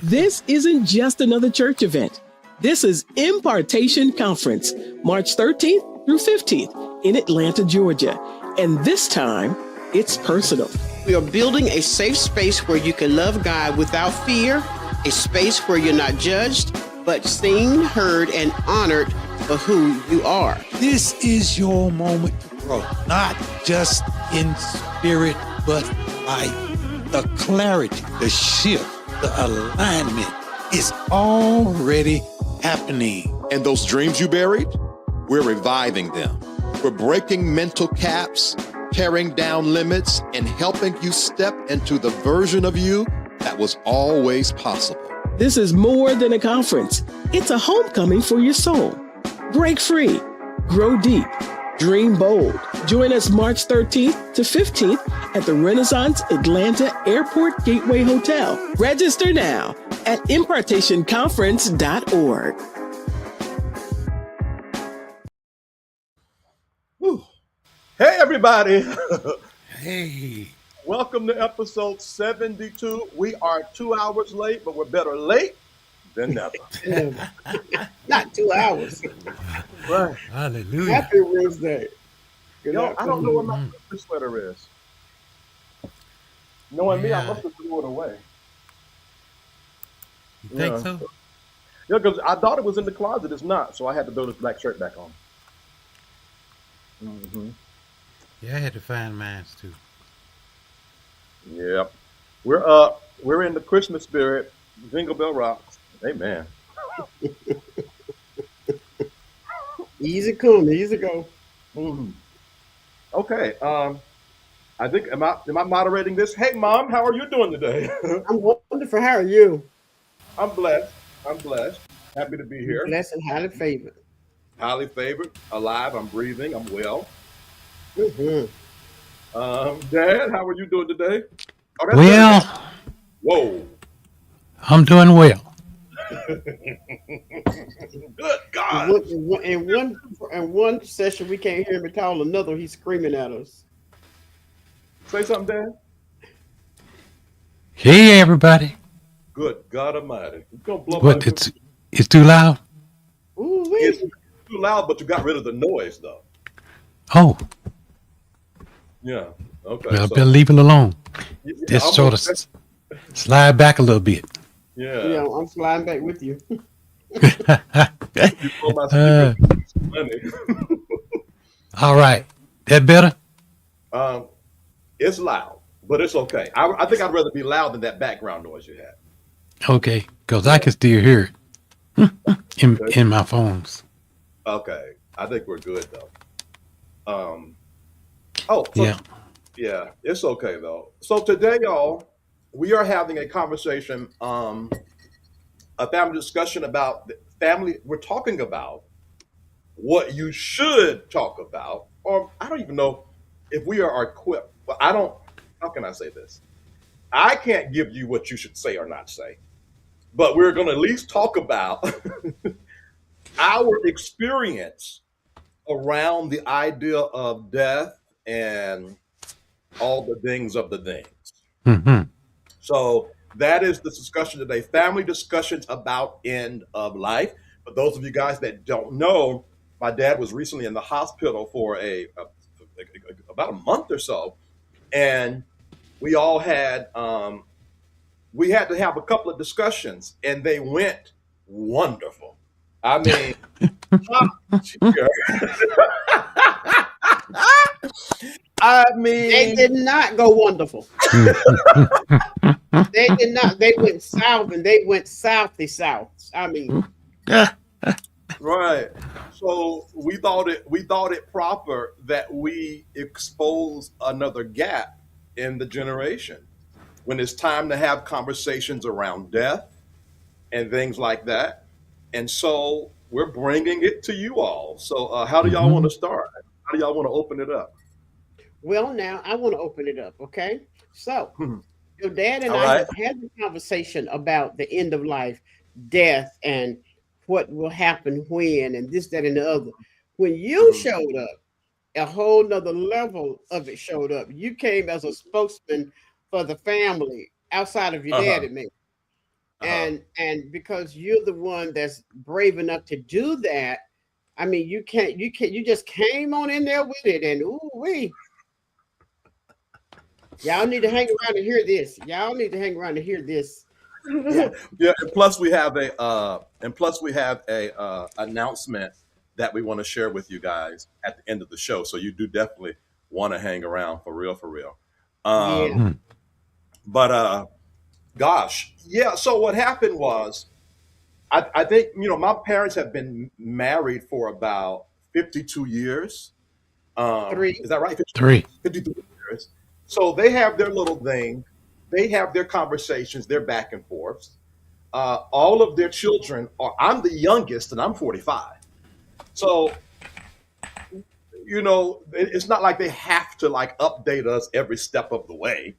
This isn't just another church event. This is Impartation Conference, March 13th through 15th in Atlanta, Georgia. And this time, it's personal. We are building a safe space where you can love God without fear, a space where you're not judged, but seen, heard, and honored for who you are. This is your moment to grow, not just in spirit, but life. The clarity, the shift, the alignment is already happening. And those dreams you buried, we're reviving them. We're breaking mental caps, tearing down limits, and helping you step into the version of you that was always possible. This is more than a conference. It's a homecoming for your soul. Break free, grow deep, dream bold. Join us March 13th to 15th at the Renaissance Atlanta Airport Gateway Hotel. Register now at impartationconference.org. Hey, everybody. Hey. Welcome to episode 72. We are 2 hours late, but we're better late than never. Not 2 hours. Right. Hallelujah. Happy Wednesday. Yo, I don't know what my Christmas sweater is. Knowing me, I must have threw it away. You think so? Yeah, because I thought it was in the closet. It's not, so I had to throw this black shirt back on. Mm-hmm. Yeah, I had to find mine too. Yep. We're in the Christmas spirit. Jingle bell rocks. Amen. Easy come, easy go. Mm-hmm. Okay. I think am I moderating this? Hey, Mom, how are you doing today? I'm wonderful. How are you? I'm blessed. Happy to be here. Blessed and highly favored. Highly favored. Alive. I'm breathing. I'm well. Mm-hmm. Dad, how are you doing today? Oh, Well, whoa. I'm doing well. Good God. In one session, we can't hear him at all. Another, he's screaming at us. Say something, Dad. Hey, everybody. Good God Almighty. You gonna blow What? my- It's too loud? It's too loud, but you got rid of the noise, though. Oh, Yeah. Okay. well, better leave it alone. Just I'm sort of slide back a little bit. Yeah. I'm sliding back with you. You blow my speaker, money. All right. That better? It's loud, but it's okay. I think I'd rather be loud than that background noise you had. Okay, because I can still hear it in my phones. Okay. I think we're good, though. Yeah, it's okay, though. So today, y'all, we are having a conversation, a family discussion about the family. We're talking about what you should talk about, or I don't even know if we are equipped. But how can I say this? I can't give you what you should say or not say, but we're going to at least talk about our experience around the idea of death and all the things of the things. Mm-hmm. So that is the discussion today. Family discussions about end of life. For those of you guys that don't know, my dad was recently in the hospital for about a month or so, and we all had we had to have a couple of discussions, and they went wonderful. I mean, They did not go wonderful. They did not. They went south, and they went southy south. I mean, right. So we thought it proper that we expose another gap in the generation when it's time to have conversations around death and things like that. And so we're bringing it to you all. So how do y'all want to start? How do y'all want to open it up? well, now I want to open it up. Okay, so your dad and All I right. have had the conversation about the end of life, death, and what will happen when, and this, that, and the other. When you showed up, a whole nother level of it showed up. You came as a spokesman for the family outside of your dad and me. and because you're the one that's brave enough to do that, I mean, you just came on in there with it, and ooh wee, y'all need to hang around and hear this. Y'all need to hang around and hear this. Yeah. Yeah, and plus we have a announcement that we want to share with you guys at the end of the show. So you do definitely want to hang around for real, for real. Yeah. Um, but gosh, yeah. So what happened was, I think my parents have been married for about 52 years. Three. Is that right? 3. 53 years. So they have their little thing. They have their conversations. They're back and forth. All of their children are. I'm the youngest, and I'm 45. So it's not like they have to like update us every step of the way.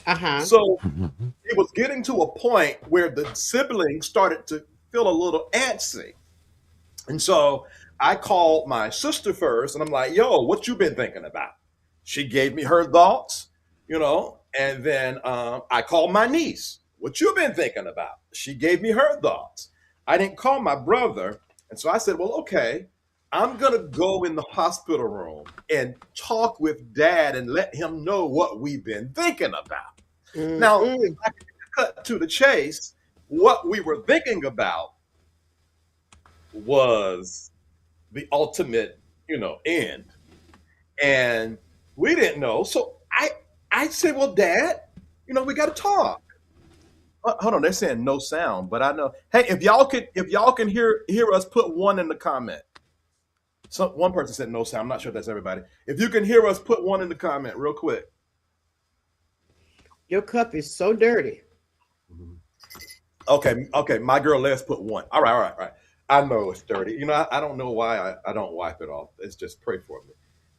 Uh-huh. So it was getting to a point where the siblings started to feel a little antsy. And so I called my sister first and I'm like, yo, what you been thinking about? She gave me her thoughts, and then I called my niece. What you been thinking about? She gave me her thoughts. I didn't call my brother. And so I said, well, okay, I'm going to go in the hospital room and talk with dad and let him know what we've been thinking about. Now, Mm-mm. if I could cut to the chase, what we were thinking about was the ultimate, end. And we didn't know. So I said, well, Dad, we got to talk. Hold on, they're saying no sound, but I know. Hey, if y'all can hear us, put one in the comment. So one person said no sound. I'm not sure if that's everybody. If you can hear us, put one in the comment real quick. Your cup is so dirty. Okay. My girl, let's put one. All right. I know it's dirty. I don't know why I don't wipe it off. It's just pray for me.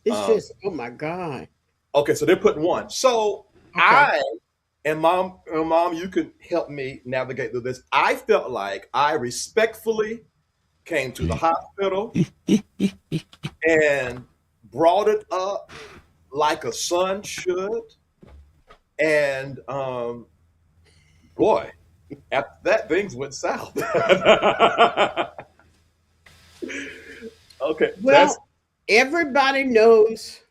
It's just, oh my God. Okay, so they're putting one. So Okay. mom, you can help me navigate through this. I felt like I respectfully came to the hospital and brought it up like a son should. And boy, after that, things went south. Okay, Well, everybody knows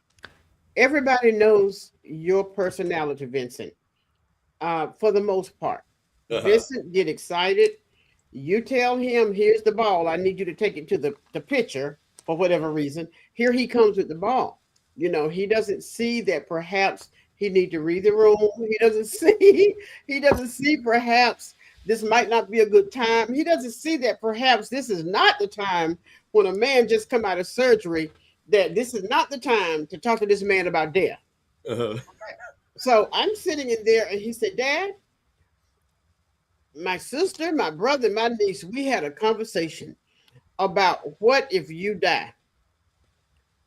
your personality, Vincent. For the most part. Vincent get excited. You tell him, here's the ball. I need you to take it to the pitcher for whatever reason. Here he comes with the ball. He doesn't see that perhaps he need to read the room. He doesn't see perhaps this might not be a good time. He doesn't see that perhaps this is not the time when a man just come out of surgery, that this is not the time to talk to this man about death. So I'm sitting in there and he said, Dad, my sister, my brother, my niece, we had a conversation about what if you die.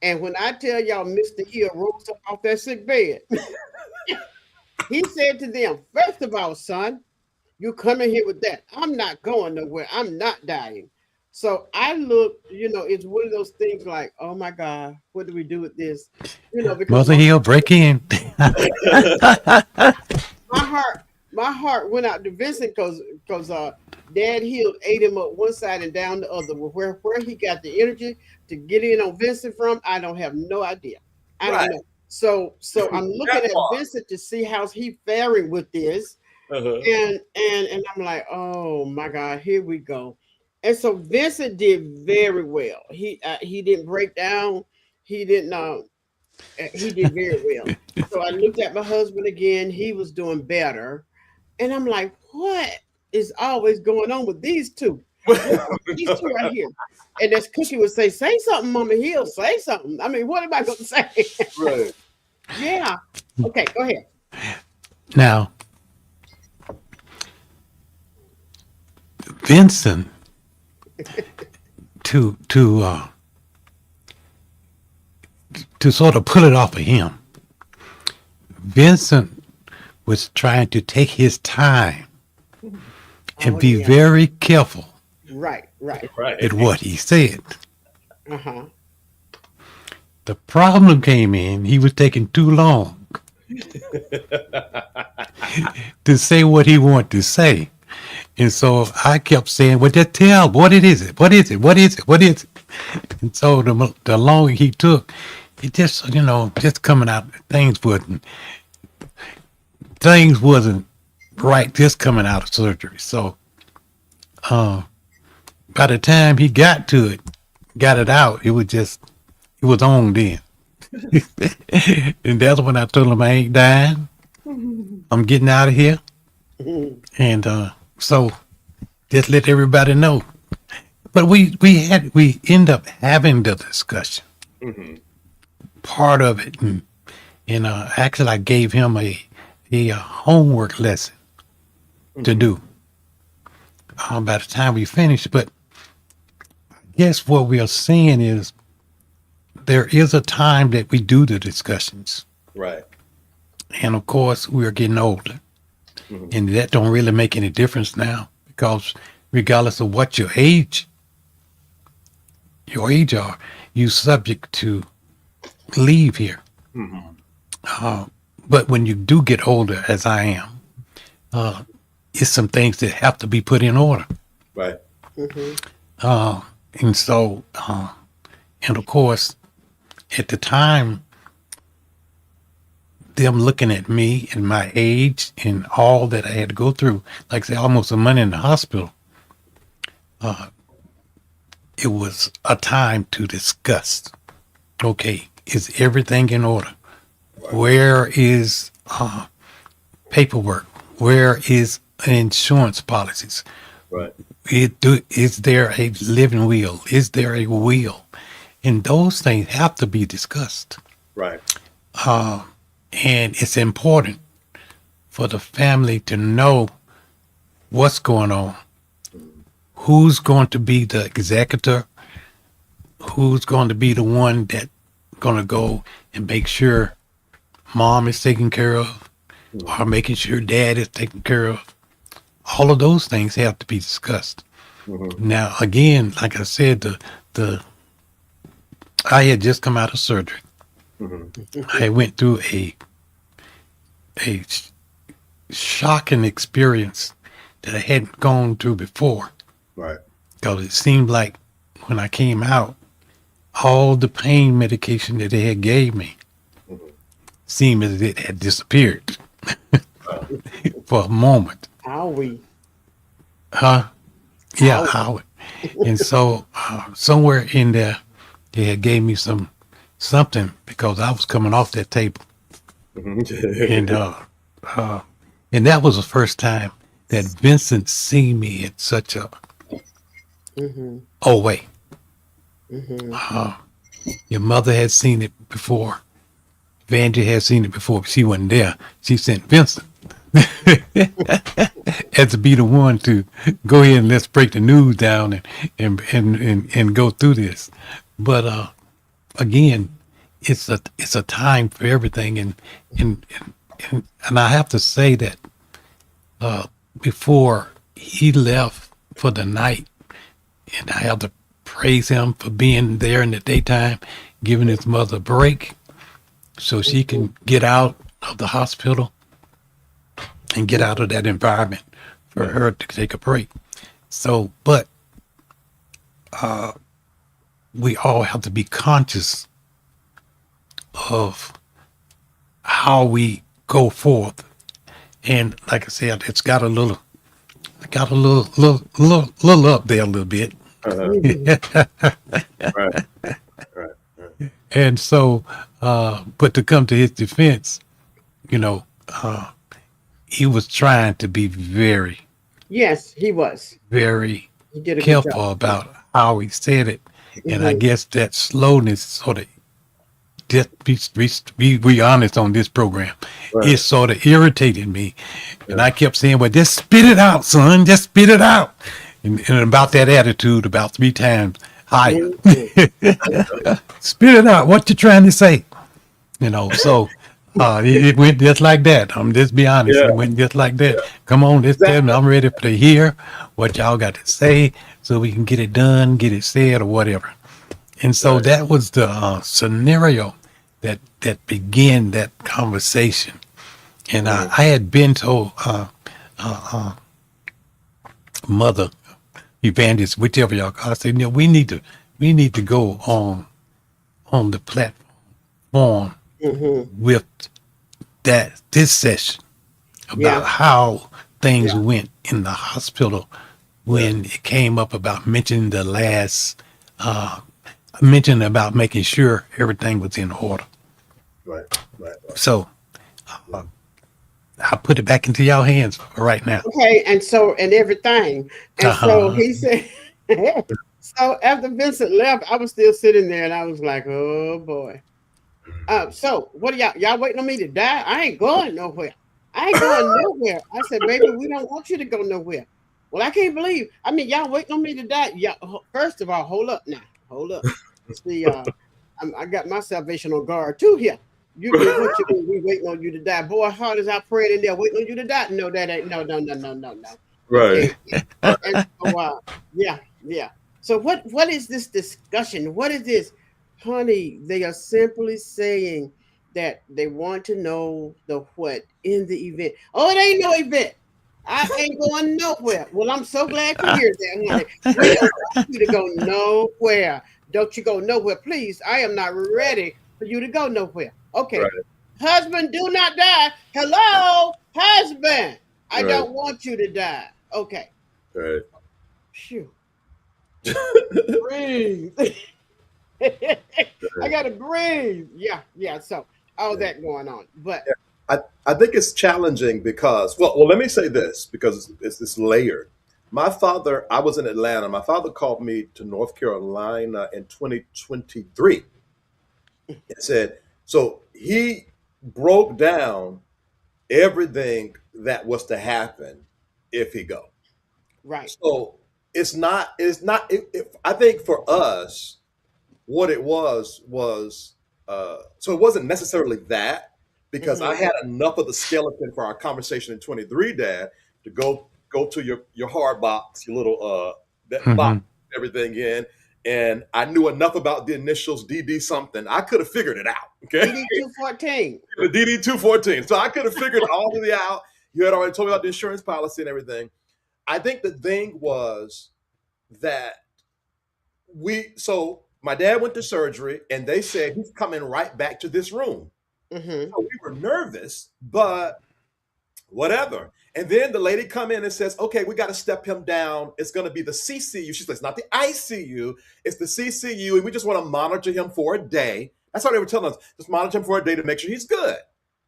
And when I tell y'all Mr. Hill rose up off that sick bed, he said to them, first of all, son, you come in here with that. I'm not going nowhere. I'm not dying. So I looked, it's one of those things like, oh my God, what do we do with this? Because Mother Hill, break in. my heart went out to Vincent because Dad Hill ate him up one side and down the other. Where he got the energy to get in on Vincent from, I don't have no idea. I don't know. So I'm looking at Vincent to see how's he faring with this. And I'm like, oh my God, here we go. And so Vincent did very well. He didn't break down. He did very well. So I looked at my husband again. He was doing better. And I'm like, what is always going on with these two? These two right here. And as Cookie would say something, Mama Hill, say something. I mean, what am I going to say? Right. Yeah. Okay, go ahead. Now, Vincent, to sort of pull it off of him, Vincent was trying to take his time and be very careful Right. at what he said. Uh-huh. The problem came in, he was taking too long to say what he wanted to say. And so I kept saying, well, just tell, what it is it? What is it? What is it? What is it? And so the longer he took, it just, just coming out, things wasn't right just coming out of surgery. So by the time he got it out, it was on then. And that's when I told him I ain't dying. I'm getting out of here. And so just let everybody know. But we end up having the discussion. Part of it, and actually I gave him a homework lesson to do. By the time we finished, but I guess what we are seeing is there is a time that we do the discussions, Right. and of course we are getting older, and that don't really make any difference now because regardless of what your age are, you subject to leave here. But when you do get older, as I am, it's some things that have to be put in order. Right. And so, and of course, at the time, them looking at me and my age and all that I had to go through, like I say, almost a month in the hospital, it was a time to discuss. Okay, is everything in order? Where is paperwork? Where is insurance policies? Right. Is there a living will? Is there a will? And those things have to be discussed. Right. And it's important for the family to know what's going on. Who's going to be the executor? Who's going to be the one that going to go and make sure mom is taken care of, or making sure dad is taken care of? All of those things have to be discussed. Now, again, like I said, I had just come out of surgery. I went through a shocking experience that I hadn't gone through before. Right. Because it seemed like when I came out, all the pain medication that they had gave me seemed as it had disappeared for a moment. Howie. Huh? Yeah, Howard. And so somewhere in there, they had gave me something because I was coming off that table. And that was the first time that Vincent seen me in such a way. Your mother had seen it before. Vanjie had seen it before, but she wasn't there. She sent Vincent as to be the one to go ahead and let's break the news down and go through this. But again, it's a time for everything, and I have to say that before he left for the night, and I have to praise him for being there in the daytime, giving his mother a break so she can get out of the hospital and get out of that environment for her to take a break. So, but we all have to be conscious of how we go forth. And like I said, it's got a little up there a little bit. Right. And so, but to come to his defense, he was trying to be very, Yes, he was. very He did a good careful job. about how he said it. And I guess that slowness sort of, just be honest on this program, it sort of irritated me. And I kept saying, well, just spit it out, son. Just spit it out. And about that attitude about 3 times higher. Spit it out. What you trying to say? So it went just like that. I'm just be honest. It went just like that. Come on, let's tell me. I'm ready to hear what y'all got to say so we can get it done, get it said, or whatever. And so that was the scenario that began that conversation. And I had been told mother, evangelist, whichever y'all call. I said, we need to go on the platform with this session about Yeah. how things Yeah. went in the hospital when it came up about mentioning the last mentioning about making sure everything was in order. Right. Right. So I put it back into y'all hands for right now. Okay. And everything. And so Uh-huh. he said, so after Vincent left, I was still sitting there and I was like, oh boy. So what are y'all waiting on me to die? I ain't going nowhere. I ain't going nowhere. I said, baby, we don't want you to go nowhere. Well, I can't believe. I mean, y'all waiting on me to die. Yeah. First of all, hold up now. Hold up. See, I got my salvation on guard too here. What you mean? We waiting on you to die, boy. Hard as I prayed in there, waiting on you to die. No, that ain't. No, no, no, no, no, no. You Right. can't. And so, yeah, yeah. So what is this discussion? What is this, honey? They are simply saying that they want to know the what in the event. Oh, it ain't no event. I ain't going nowhere. Well, I'm so glad to hear that, honey. We don't want you to go nowhere. Don't you go nowhere, please. I am not ready for you to go nowhere. Okay. Right. Husband, do not die. Hello, husband. I Right. don't want you to die. Okay. Right. Phew. Breathe. I gotta breathe. Yeah, yeah. So all that going on. But I think it's challenging because, well, let me say this because it's this layered. My father, I was in Atlanta. My father called me to North Carolina in 2023 and said, so he broke down everything that was to happen if he go. right. So I think for us, what it was so it wasn't necessarily that because I Mm-hmm. had enough of the skeleton for our conversation in 23, Dad, to go to your hard box, your little that box, Hmm. everything in, and I knew enough about the initials DD something. I could have figured it out. Okay, DD 214. the DD 214. So I could have figured all of it out. You had already told me about the insurance policy and everything. I think the thing was that so my dad went to surgery and they said he's coming right back to this room. Mm-hmm. So we were nervous, but whatever. And then the lady come in and says, okay, we got to step him down. It's going to be the CCU. She says, it's not the ICU, it's the CCU. And we just want to monitor him for a day. That's what they were telling us. Just monitor him for a day to make sure he's good.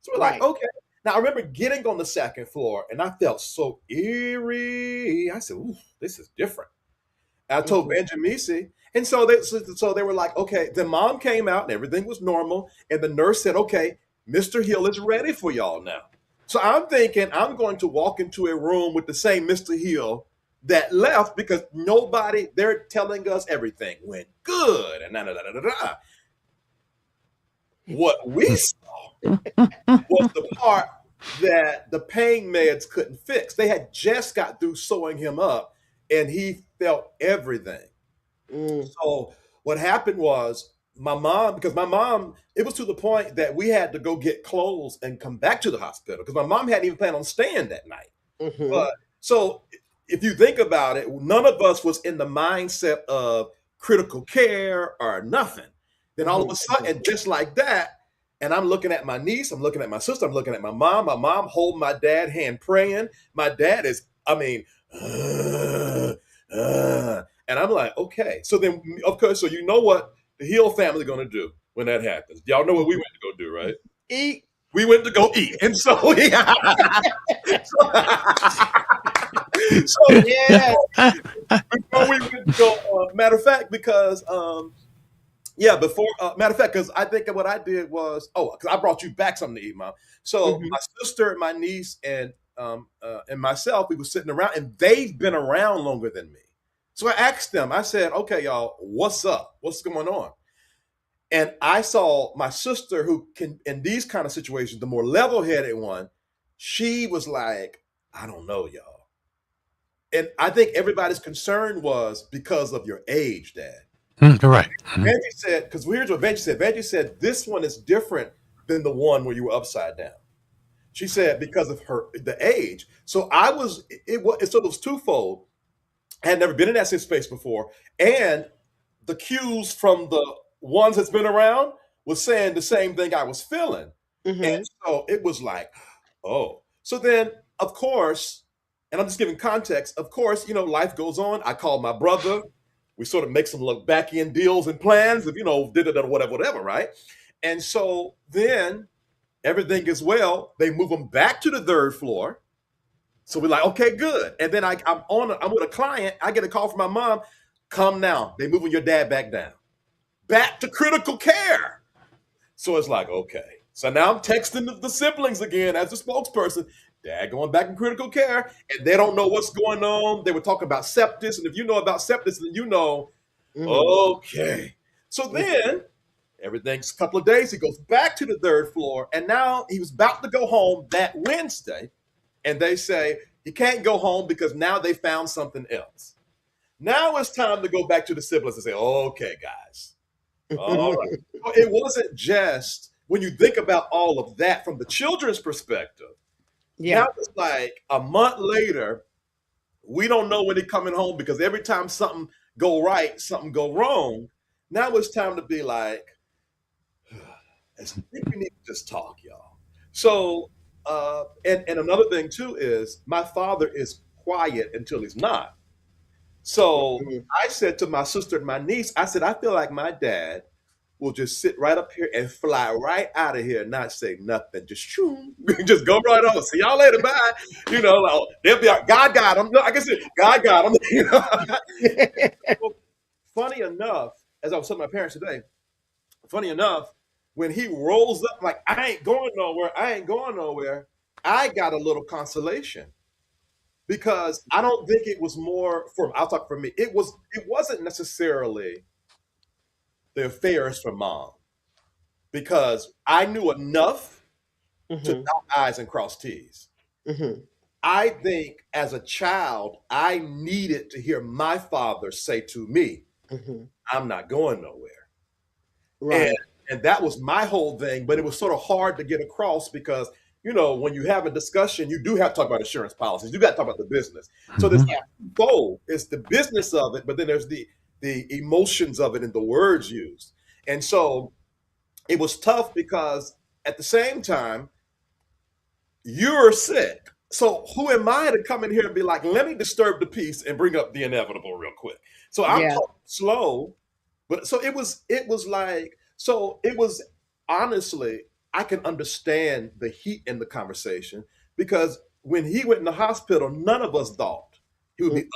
So we're like, Right. okay. Now I remember getting on the second floor and I felt so eerie. I said, ooh, this is different. I told Mm-hmm. Benjamisi, and so they were like, okay. Then mom came out and everything was normal, and the nurse said, okay, Mr. Hill is ready for y'all now. So I'm thinking I'm going to walk into a room with the same Mr. Hill that left because they're telling us everything went good and da da da da da. What we saw was the part that the pain meds couldn't fix. They had just got through sewing him up, and he felt everything. Mm. So what happened was because my mom, it was to the point that we had to go get clothes and come back to the hospital because my mom hadn't even planned on staying that night. Mm-hmm. But so if you think about it, none of us was in the mindset of critical care or nothing. Then all of Mm-hmm. a sudden, just like that, and I'm looking at my niece, I'm looking at my sister, I'm looking at my mom holding my dad hand praying. My dad is, I mean, and I'm like, okay. So then, of course, so you know what the Hill family going to do when that happens. Y'all know what we went to go do, right? Eat. We went to go eat. And so, yeah. So Yeah. before we went to go, matter of fact, because, matter of fact, because I think what I did was, because I brought you back something to eat, Mom. So Mm-hmm. my sister, my niece, and myself, we were sitting around, and they've been around longer than me. So I asked them, I said, okay, y'all, what's up? What's going on? And I saw my sister, who can, in these kind of situations, the more level headed one, she was like, I don't know, y'all. And I think everybody's concern was because of your age, Dad. Right. Benji said, because here's what Benji said. Benji said, this one is different than the one where you were upside down. She said, because of the age. So so it was twofold. I had never been in that space before. And the cues from the ones that's been around was saying the same thing I was feeling. And Mm-hmm. so it was like, oh. So then, of course, and I'm just giving context, of course, life goes on. I called my brother. We sort of make some look back end deals and plans of, did it or whatever, right? And so then everything is well. They move them back to the third floor. So we're like, okay, good. And then I'm with a client. I get a call from my mom. Come now. They moving your dad back down, back to critical care. So it's like, okay. So now I'm texting the siblings again as a spokesperson. Dad going back in critical care, and they don't know what's going on. They were talking about sepsis, and if you know about sepsis, then you know, Mm-hmm. okay. So then everything's a couple of days. He goes back to the third floor, and now he was about to go home that Wednesday, and they say he can't go home because now they found something else. Now it's time to go back to the siblings and say, okay, guys. All right. So it wasn't just when you think about all of that from the children's perspective. Yeah. Now it's like a month later, we don't know when they're coming home because every time something go right, something go wrong. Now it's time to be like, I think we need to just talk, y'all. So, and another thing too is my father is quiet until he's not. So Mhm. I said to my sister and my niece, I said, I feel like my dad will just sit right up here and fly right out of here and not say nothing. Just shoo, just go right on. See y'all later. Bye. Like, they'll be like, God got him. I guess God got him. So, funny enough, as I was telling my parents today, funny enough, when he rolls up like I ain't going nowhere, I got a little consolation because I don't think it was more for I'll talk for me. It wasn't necessarily the affairs for mom because I knew enough to Mhm. dot I's and cross T's. Mhm. I think as a child, I needed to hear my father say to me, Mhm. I'm not going nowhere. And Right. and that was my whole thing, but it was sort of hard to get across because when you have a discussion, you do have to talk about insurance policies. You got to talk about the business. So there's Mhm. Yeah. both. It's the business of it, but then there's the emotions of it and the words used. And so it was tough because at the same time, you're sick. So who am I to come in here and be like, let me disturb the peace and bring up the inevitable real quick? So I'm Yeah. talking slow, but so it was honestly, I can understand the heat in the conversation because when he went in the hospital, none of us thought he would Mm. be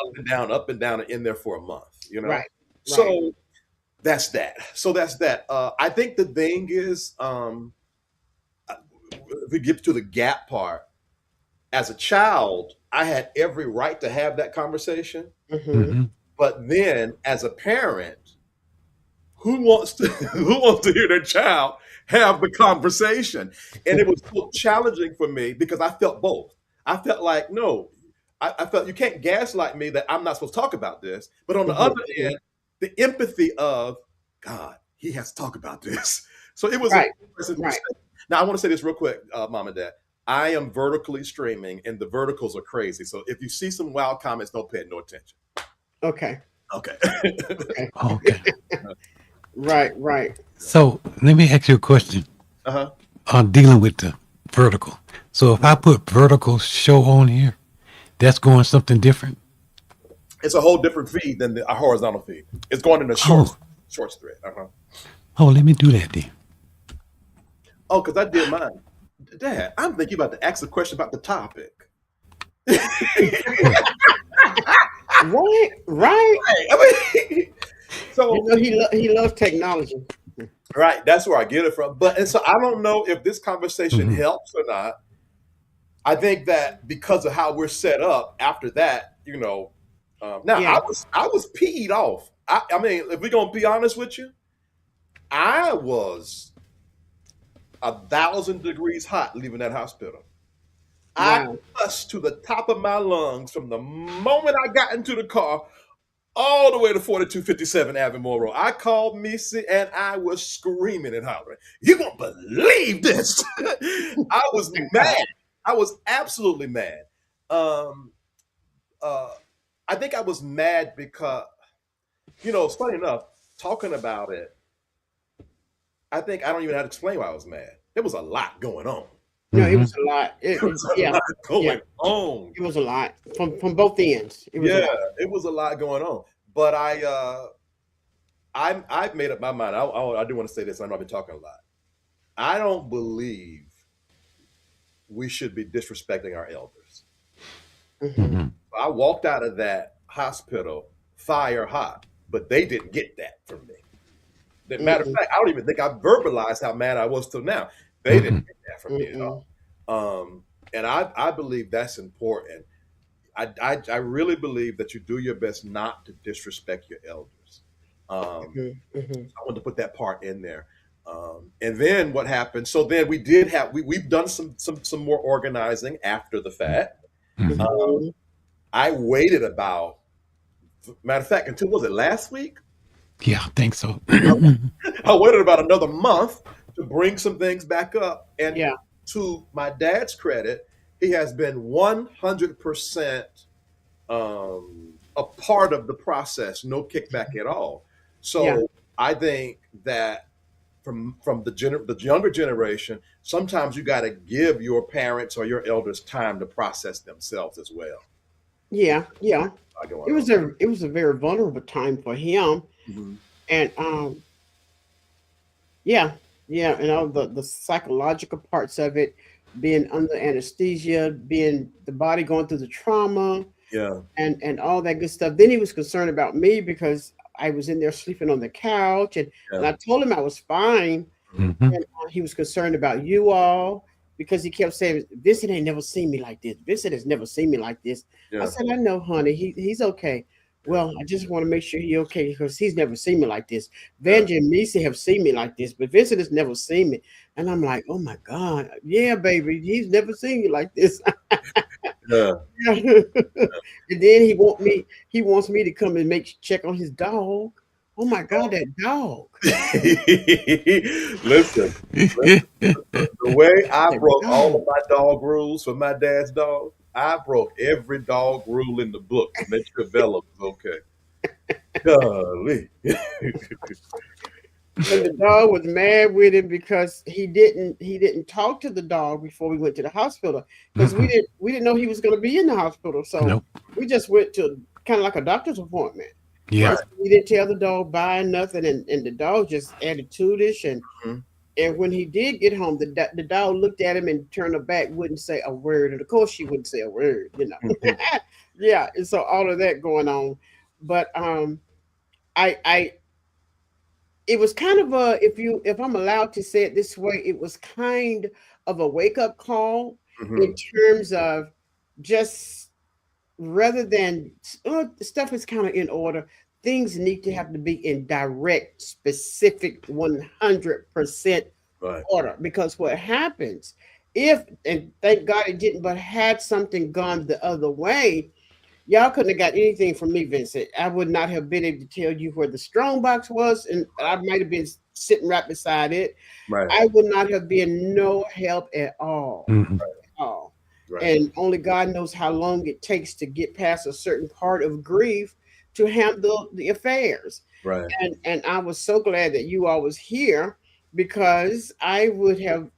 up and down and in there for a month. Right. Right. So that's that. So that's that. I think the thing is, if we get to the gap part, as a child, I had every right to have that conversation. Mhm. Mhm. But then as a parent, who wants to who wants to hear their child have the conversation? And it was so challenging for me because I felt both. I felt like, no, I felt you can't gaslight me that I'm not supposed to talk about this. But on the Mhm. other Mhm. end, the empathy of God, he has to talk about this. So it was an Right. interesting Right. perspective. Now I want to say this real quick, mom and dad. I am vertically streaming and the verticals are crazy. So if you see some wild comments, don't pay no attention. Okay. Okay. Okay. Okay. Right. Right. So let me ask you a question Uh-huh. on dealing with the vertical. So if I put vertical show on here, that's going something different. It's a whole different feed than a horizontal feed. It's going in a Oh, shorts thread. Uh-huh. oh, let me do that then. Oh, because I did mine. Dad, I'm thinking about to ask a question about the topic. Oh, Right. Right. I mean, so He loves technology. right, that's where I get it from. But and so I don't know if this conversation mhm. helps or not. I think that because of how we're set up after that, now Yeah. I was peed off. I mean, if we're gonna be honest with you, I was 1,000 degrees hot leaving that hospital. I Wow. cussed to the top of my lungs from the moment I got into the car all the way to 4257 Avenue Road. I called Missy and I was screaming and hollering. You won't believe this. I was mad. I was absolutely mad. Um, uh, I think I was mad because, it's funny enough, talking about it, I think I don't even have to explain why I was mad. There was a lot going on. No, it was a lot. There was a Yeah, lot yeah, going on. it was a lot from both ends. It was a Yeah, lot. it was a lot going on. But I've made up my mind. I do want to say this. I know I've been talking a lot. I don't believe we should be disrespecting our elders. Mm-hmm. I walked out of that hospital fire hot, but they didn't get that from me. Matter of fact, I don't even think I verbalized how mad I was till now. They didn't get that from me at all. And I believe that's important. I really believe that you do your best not to disrespect your elders. I want to put that part in there. And then what happened? So then we did have we've done some more organizing after the fact. I waited about, matter of fact, until, was it last week? Yeah, I think so. I waited about another month to bring some things back up. And Yeah. to my dad's credit, he has been 100% a part of the process, no kickback at all. So Yeah. I think that from the younger generation, sometimes you got to give your parents or your elders time to process themselves as well. Yeah, yeah. Going It was a very vulnerable time for him, Mhm. and yeah, yeah, and all the psychological parts of it, being under anesthesia, being the body going through the trauma, Yeah. and all that good stuff. Then he was concerned about me because I was in there sleeping on the couch, and I told him I was fine, and he was concerned about you all because he kept saying, Vincent ain't never seen me like this. Vincent has never seen me like this. Yeah. I said, I know, honey, he's okay. Well, I just want to make sure he's okay because he's never seen me like this. Vanjie and Misa have seen me like this, but Vincent has never seen me. And I'm like, oh my God, yeah, baby, he's never seen you like this. Yeah. And then he wants me to come and check on his dog. Oh my God, that dog. Listen, the way I broke all of my dog rules for my dad's dog, I broke every dog rule in the book to make sure Bella was okay. Golly. And the dog was mad with him because he didn't talk to the dog before we went to the hospital because we didn't know he was going to be in the hospital. So we just went to kind of like a doctor's appointment. Yeah. So we didn't tell the dog bye nothing, and the dog just attitude-ish, and when he did get home, the dog looked at him and turned her back, wouldn't say a word, and of course she wouldn't say a word, Yeah, and so all of that going on, but I it was kind of a, if I'm allowed to say it this way, it was kind of a wake-up call in terms of just rather than stuff is kind of in order, things need to have to be in direct, specific, 100% order. Because what happens if, and thank God it didn't, but had something gone the other way, y'all couldn't have got anything from me, Vincent. I would not have been able to tell you where the strong box was, and I might have been sitting right beside it. Right. I would not have been no help at all. At all. Right. And only God knows how long it takes to get past a certain part of grief to handle the affairs. Right. And I was so glad that you all was here because I would have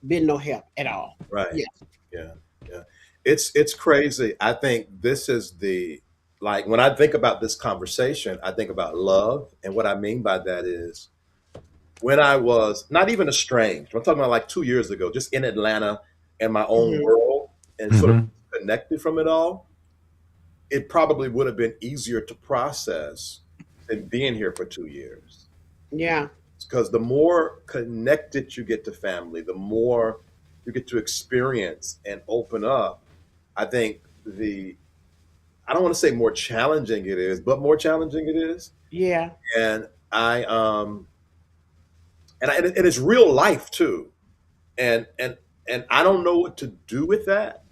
been no help at all. Right. Yeah. It's crazy. I think this is like when I think about this conversation, I think about love. And what I mean by that is when I was not even estranged, I'm talking about like 2 years ago, just in Atlanta in my own world and sort of connected from it all, it probably would have been easier to process than being here for 2 years. Yeah. Because the more connected you get to family, the more you get to experience and open up. I think I don't want to say more challenging it is, but more challenging it is. Yeah. And and it's real life too. And I don't know what to do with that.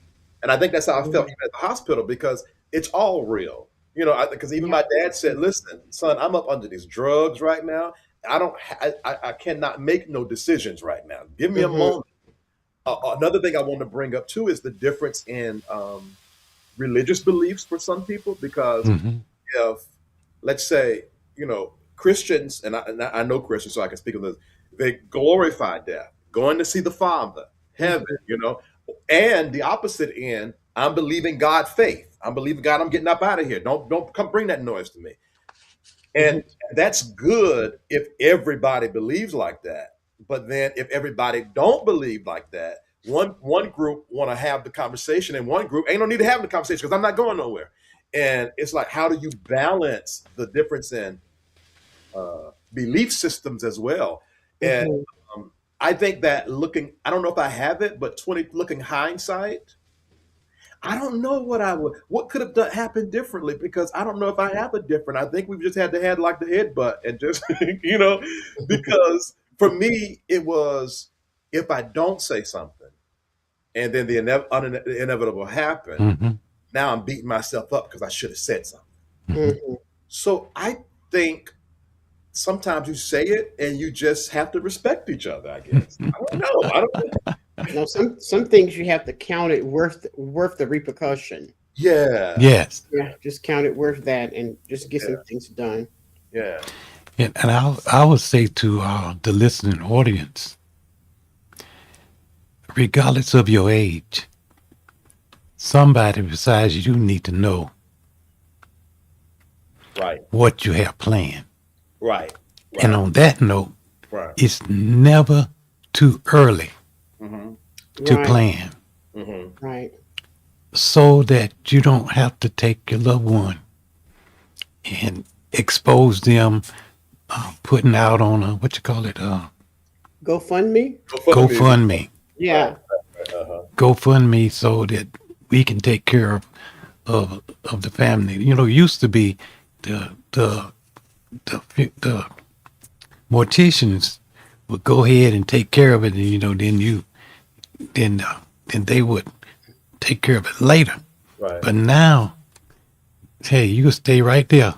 And I think that's how I felt even at the hospital because it's all real. Because even my dad said, listen, son, I'm up under these drugs right now. I cannot make no decisions right now. Give me a moment. Another thing I want to bring up too is the difference in religious beliefs for some people, because Mhm. if, let's say, Christians, and I know Christians, so I can speak of this, they glorify death, going to see the Father, heaven, and the opposite end, I'm believing God faith. I'm believing God, I'm getting up out of here. Don't come bring that noise to me. And that's good if everybody believes like that. But then if everybody don't believe like that, one group want to have the conversation, and one group ain't no need to have the conversation because I'm not going nowhere. And it's like, how do you balance the difference in belief systems as well? And Mhm. I think that I don't know if I have it, but looking hindsight, I don't know what could have happened differently, because I don't know if I have a different. I think we've just had to have like the headbutt and just, because for me, it was, if I don't say something and then the inevitable happened, Mhm. now I'm beating myself up because I should have said something. Mhm. Mhm. So I think sometimes you say it and you just have to respect each other, I guess. I don't know. I don't know. No, some things you have to count it worth the repercussion. Yeah. Yes. Yeah, just count it worth that, and just get some Yeah. things done. Yeah. And I would say to the listening audience, regardless of your age, somebody besides you need to know Right. what you have planned. Right. And Right. on that note, Right. it's never too early Mm-hmm. to Right, plan, Mm-hmm. right. so that you don't have to take your loved one and expose them, putting out on a, what you call it, GoFundMe. GoFundMe. GoFundMe. Right. Yeah. Uh-huh. GoFundMe, so that we can take care of the family. Used to be the morticians would go ahead and take care of it, and then they would take care of it later. Right. But now, hey, you can stay right there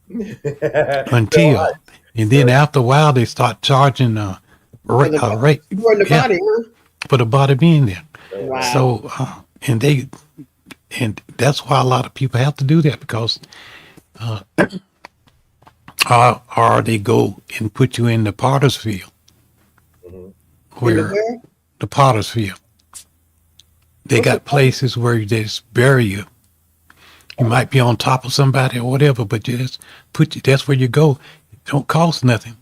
So until, and then after a while they start charging For the rate, for the yeah, body, huh? for the body being there. Wow. So and that's why a lot of people have to do that, because or they go and put you in the potter's field, Mhm. In the where where? the potter's field, they What's the got places where they just bury you. You might be on top of somebody or whatever, but you just put you. That's where you go. It don't cost nothing.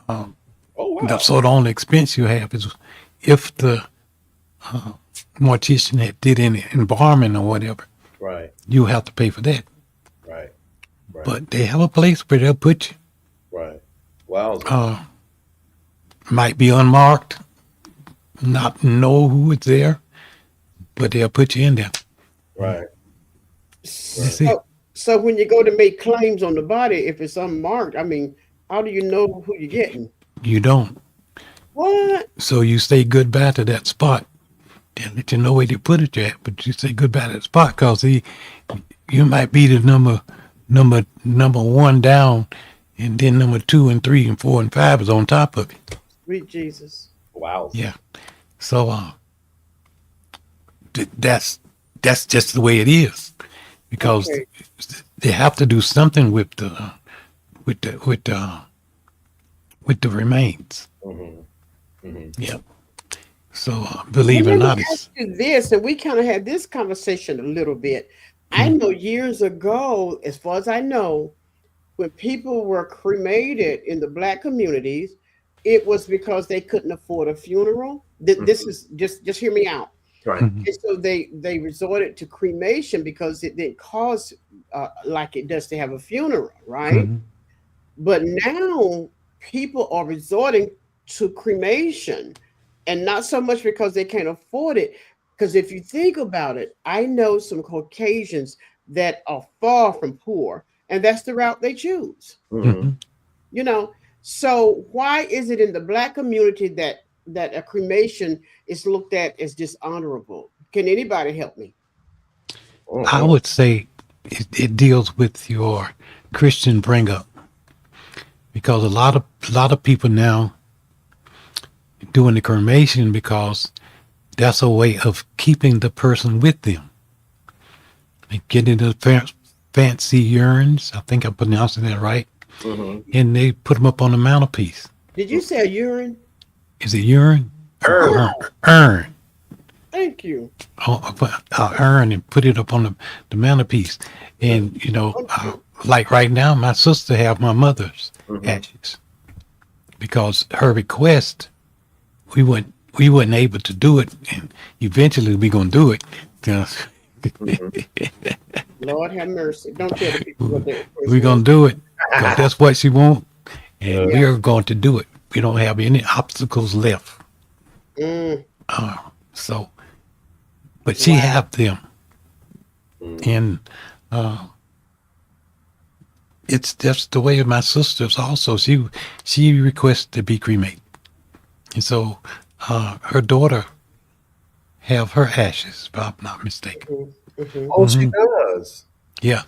Oh wow. So the only expense you have is if the mortician that did any embalming or whatever, Right. you have to pay for that. Right. Right. But they have a place where they'll put you. Right. Wow. Might be unmarked, not know who is there, but they'll put you in there. Right. Right. That's it. So when you go to make claims on the body, if it's unmarked, I mean, how do you know who you're getting? You don't. What? So you say goodbye to that spot. They'll let you know where they put it at, but you say goodbye to that spot, because you might be the number one down, and then number 2 and 3 and 4 and 5 is on top of it. Sweet Jesus. Wow. Yeah. So that's just the way it is, because Okay. they have to do something with the remains. Mm-hmm. Mm-hmm. Yeah. So believe it or Well, let not, me it's ask you this, and we kind of had this conversation a little bit. I know years ago, as far as I know, when people were cremated in the Black communities, it was because they couldn't afford a funeral. This is just hear me out. Right. Mhm. And so they resorted to cremation because it didn't cost like it does to have a funeral, right? Mhm. But now people are resorting to cremation, and not so much because they can't afford it. Because if you think about it, I know some Caucasians that are far from poor, and that's the route they choose. Mm-hmm. Mhm. You know, so why is it in the Black community that a cremation is looked at as dishonorable? Can anybody help me? I Mm-hmm. would say it deals with your Christian bring up, because a lot of people now doing the cremation because that's a way of keeping the person with them. and get into fancy urns. I think I'm pronouncing that right. And they put them up on the mantelpiece. Did you say urine? Is it urine? Urn. Urn. Thank you. Urn and put it up on the mantelpiece. And, you know, like right now, my sister have my mother's ashes because her request, we wasn't able to do it, and eventually we gonna do it. Lord have mercy. Don't tell the people what they're We're gonna do it because that's what she want, and we're going to do it. We don't have any obstacles left. So, but she have them, and it's just the way of my sisters. Also, she requests to be cremated, and so her daughter have her ashes, if I'm not mistaken. Oh, she does. Yeah,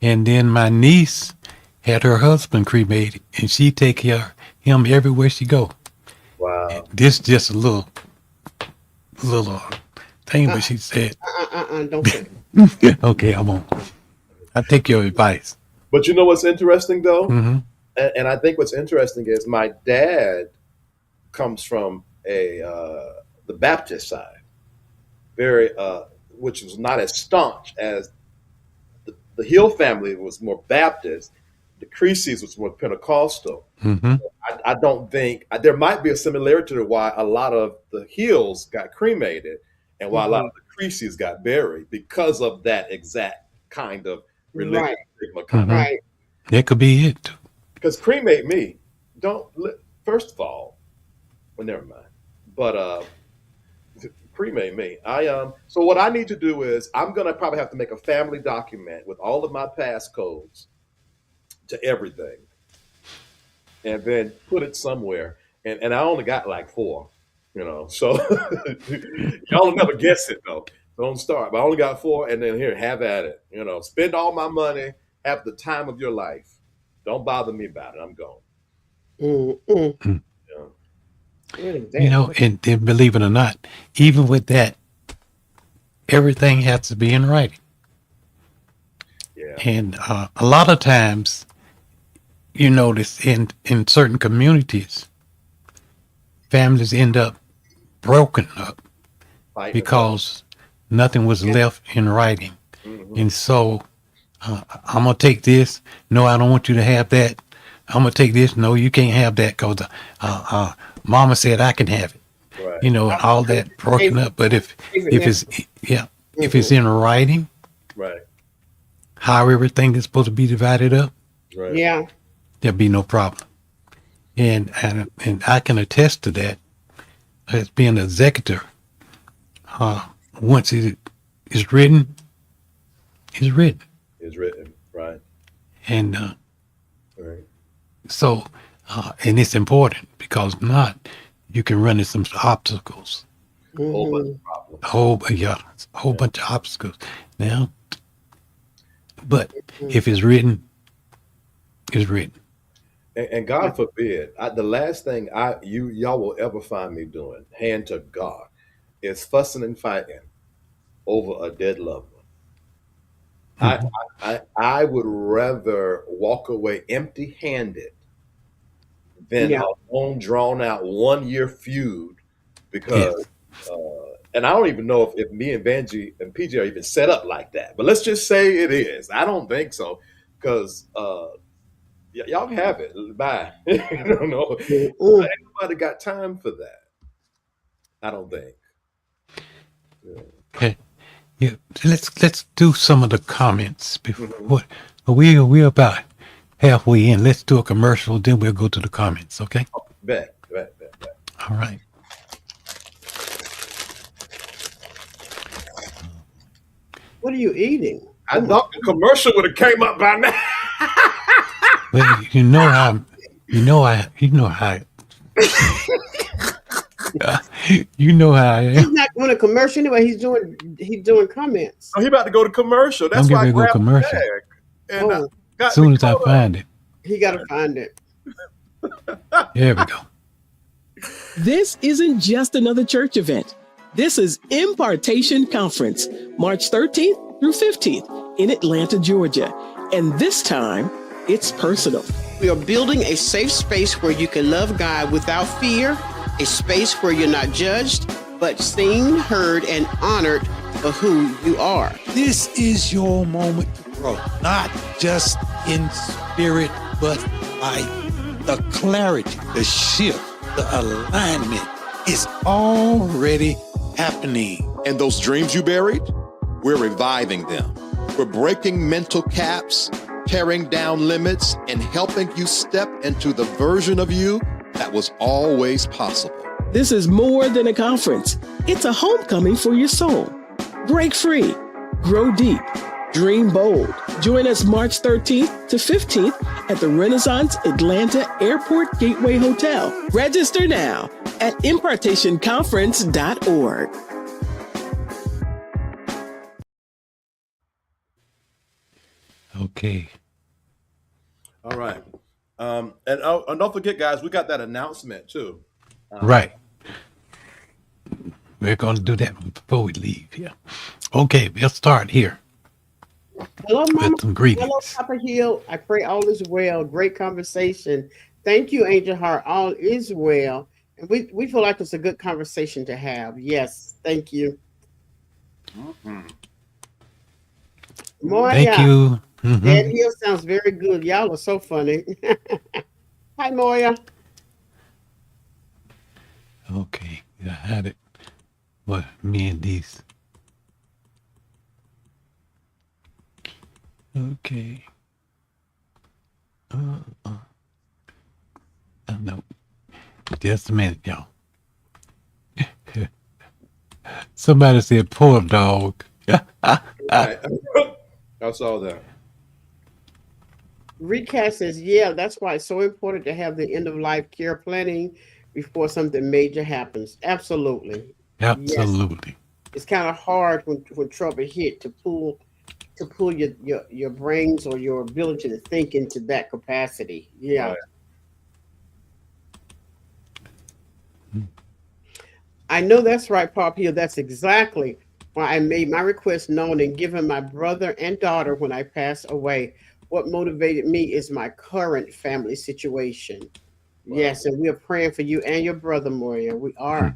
and then my niece had her husband cremated, and she take care of him everywhere she go. Wow. This just a little thing, but she said, Don't say it. "Okay, I won't. I take your advice." But you know what's interesting though? And I think what's interesting is my dad comes from the Baptist side, very which was not as staunch as the Hill family was more Baptist. The Creasy's was more Pentecostal. I don't think there might be a similarity to why a lot of the Hills got cremated and why a lot of the Creasy's got buried because of that exact kind of religious stigma. Right. That could be it. Because cremate me, first of all, well, never mind. But cremate me. So what I need to do is I'm gonna probably have to make a family document with all of my passcodes to everything, and then put it somewhere. And I only got like 4, you know. So y'all will never guess it though. Don't start. But I only got 4, and then here, have at it. You know, spend all my money, have the time of your life. Don't bother me about it. I'm gone. You know, and believe it or not, even with that, everything has to be in writing. Yeah. And a lot of times, you notice in certain communities, families end up broken up because nothing was left in writing. And so I'm going to take this. No, I don't want you to have that. I'm going to take this. No, you can't have that because mama said I can have it. Right. You know, and all that broken up. But if it's in writing, Right. how everything is supposed to be divided up, Right. Yeah. there'll be no problem. And I can attest to that as being an executor. Once it is written, it's written. It's written. Right. And Right. so, and it's important because if not, you can run into some obstacles. Whole bunch of problems. A whole bunch of obstacles. Now, but if it's written, it's written. And God forbid, the last thing y'all will ever find me doing, hand to God, is fussing and fighting over a dead loved one. I would rather walk away empty-handed than a long, drawn-out 1-year feud because, and I don't even know if me and Vanjie and PJ are even set up like that. But let's just say it is. I don't think so because y'all have it. Bye. I don't know. Ain't nobody got time for that. I don't think. Okay. Yeah. Let's do some of the comments before we're about halfway in. Let's do a commercial, then we'll go to the comments. Okay. Bet. All right. What are you eating? I thought the commercial would have came up by now. Well, you know how you know how I am. He's not doing a commercial anyway. He's doing comments. Oh, he about to go to commercial. That's I'm why I getting ready to grabbed go the commercial. bag. And Oh. As soon as I find it. He got to find it. There we go. This isn't just another church event. This is Impartation Conference, March 13th through 15th in Atlanta, Georgia. And this time, it's personal. We are building a safe space where you can love God without fear, a space where you're not judged, but seen, heard, and honored for who you are. This is your moment to grow, not just in spirit, but life. The clarity, the shift, the alignment is already happening. And those dreams you buried, we're reviving them. We're breaking mental caps, tearing down limits, and helping you step into the version of you that was always possible. This is more than a conference. It's a homecoming for your soul. Break free, grow deep, dream bold. Join us March 13th to 15th at the Renaissance Atlanta Airport Gateway Hotel. Register now at impartationconference.org. Okay. All right. And don't forget, guys, we got that announcement too. Right. We're going to do that before we leave here. Okay, we'll start here Hello, Mama. with some greetings. Hello, Papa Hill. I pray all is well. Great conversation. Thank you, Angel Heart. All is well. And we feel like it's a good conversation to have. Yes. Thank you. Moya. Thank you. Dad Hill sounds very good. Y'all are so funny. Hi, Moya. Okay, I had it. What, me and these. Okay. No. Just a minute, y'all. Somebody said poor dog. Right. I saw that. Recast says, yeah, that's why it's so important to have the end of life care planning before something major happens. Absolutely. Absolutely. Yes. It's kind of hard when trouble hit to pull your brains or your ability to think into that capacity. Yeah. Right. I know that's right, Pop Hill. That's exactly why I made my request known and given my brother and daughter when I pass away. What motivated me is my current family situation. Wow. Yes, and we are praying for you and your brother, Moria. We are.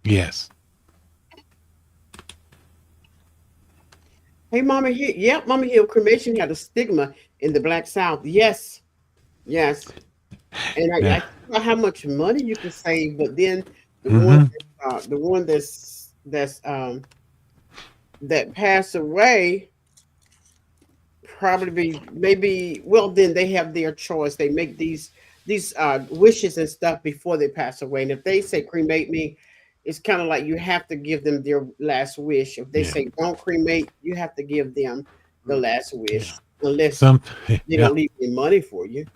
Yes. Hey, Mama Hill. Yep, Mama Hill. Cremation had a stigma in the Black South. Yes, yes. And I think about how much money you can save, but then the one that passed away probably maybe then they have their choice. They make these wishes and stuff before they pass away, and if they say cremate me, it's kind of like you have to give them their last wish. If they say don't cremate, you have to give them the last wish, unless they don't leave any money for you.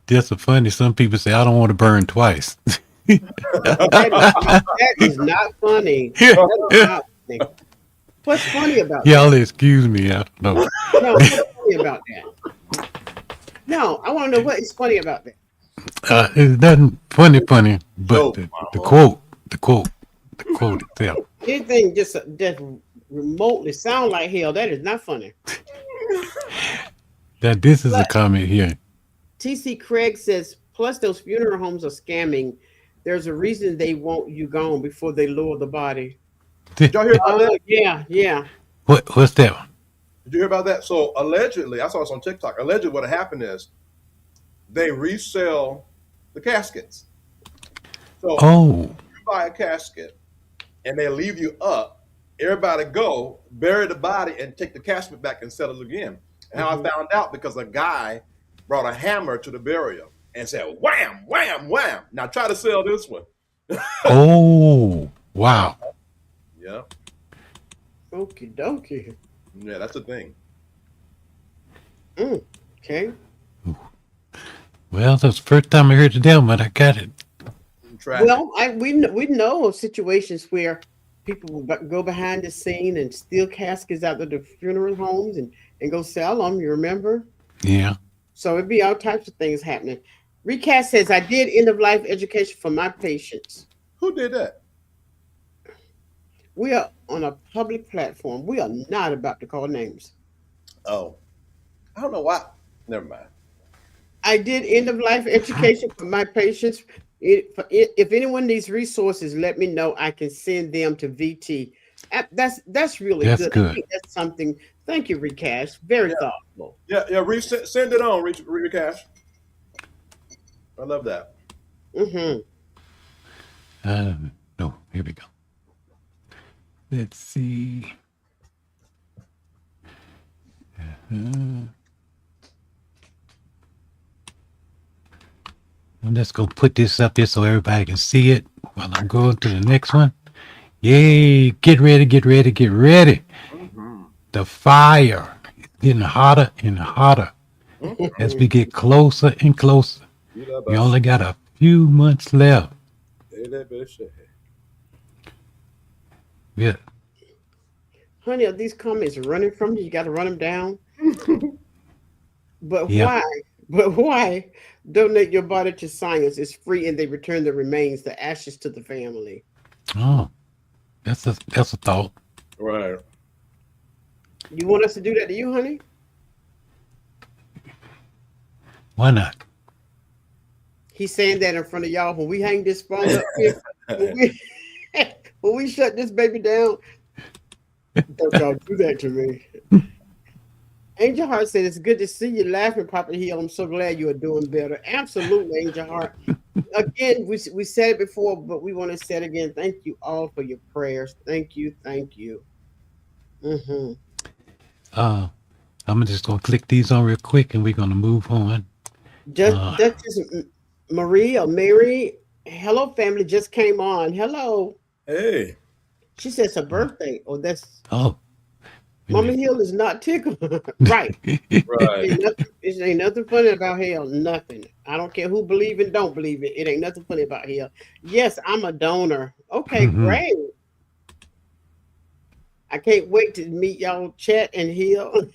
That's so funny. Some people say, I don't want to burn twice. That is not funny. That is not funny. What's funny about that? Y'all excuse me. I don't know. No, what's funny about that? No, I want to know what is funny about that. It's nothing funny, but the quote itself. Anything just remotely sound like hell, that is not funny. That this is a comment here. TC Craig says, plus those funeral homes are scamming. There's a reason they want you gone before they lower the body. Did y'all hear about that? Yeah. What's that one? Did you hear about that? So allegedly, I saw this on TikTok. Allegedly, what happened is they resell the caskets. So you buy a casket and they leave you up. Everybody go, bury the body, and take the casket back and sell it again. And how I found out, because a guy brought a hammer to the burial and said, wham, wham, wham. Now try to sell this one. Oh, wow. Yeah. Okie dokie. Yeah, that's the thing. Okay. Well, that's the first time I heard the devil, but I got it. Well, we know of situations where people will go behind the scene and steal caskets out of the funeral homes and go sell them. You remember? Yeah. So it'd be all types of things happening. Recast says, I did end of life education for my patients. Who did that? We are on a public platform. We are not about to call names. Oh, I don't know why. Never mind. I did end of life education for my patients. If anyone needs resources, let me know. I can send them to VT. That's really That's good. I good. think that's something. Thank you, Recash. Very Yeah, thoughtful. yeah. Send it on, Cash. I love that. Hmm. Uh, no, here we go. Let's see. I'm just gonna put this up here so everybody can see it while I'm going to the next one. Yay! Get ready, get ready, get ready. Mm-hmm. The fire is getting hotter and hotter as we get closer and closer. We only Mm-hmm. got a few months left. Yeah, Honey, are these comments running from you? You got to run them down. But yeah. why? But why? Donate your body to science. It's free, and they return the remains, the ashes, to the family. Oh, that's a thought. Right. You want us to do that to you, honey? Why not? He's saying that in front of y'all. When we hang this phone up here, when we when we shut this baby down, don't y'all do that to me. Angel Heart said, "It's good to see you laughing, Papa Hill. I'm so glad you are doing better." Absolutely, Angel Heart. Again, we said it before, but we want to say it again. Thank you all for your prayers. Thank you, thank you. Hmm. Uh, I'm just gonna click these on real quick, and we're gonna move on. Uh, Duchess Marie or Mary, hello family, just came on. Hello. Hey. She says her birthday. Oh, that's oh, Mama and Hill is not tickled. Right. Right. It ain't nothing funny about hell. Nothing. I don't care who believe it, don't believe it. It ain't nothing funny about hell. Yes, I'm a donor. Okay, great. I can't wait to meet y'all, Chat and Hill.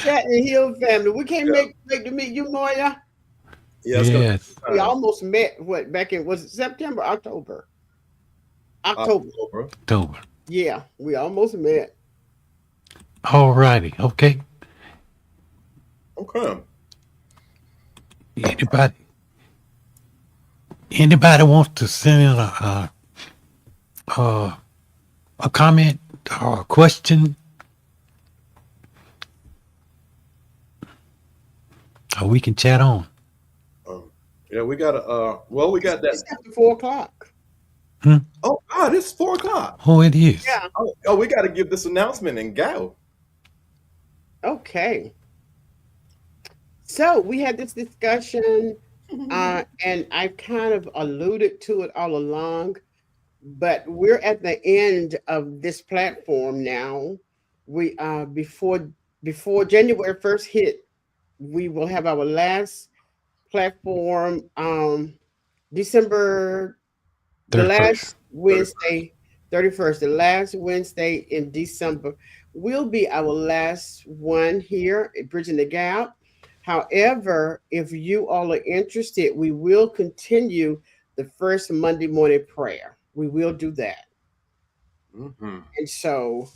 Chat and Hill family. We can't Yeah. wait to meet you, Moya. Yeah. It's gonna be yes, a We good time. almost met. What, back in, was it September, October? October. October. October. Yeah, we almost met. All righty. Okay. Okay. Anybody? Anybody wants to send in a, a comment or a question, or we can chat on. Yeah, we got a. Well, we got It's that. after 4 o'clock. Hmm? Oh God, it's 4 o'clock. Oh, it is. Yeah. Oh, we got to give this announcement and go. Okay. So we had this discussion, and I kind of alluded to it all along, but we're at the end of this platform now. We before January 1st hit, we will have our last platform. December, the 31st. last 31st. Wednesday, 31st, the last Wednesday in December will be our last one here at Bridging the Gap. However, if you all are interested, we will continue the first Monday morning prayer. We will do that. Mm-hmm. And so,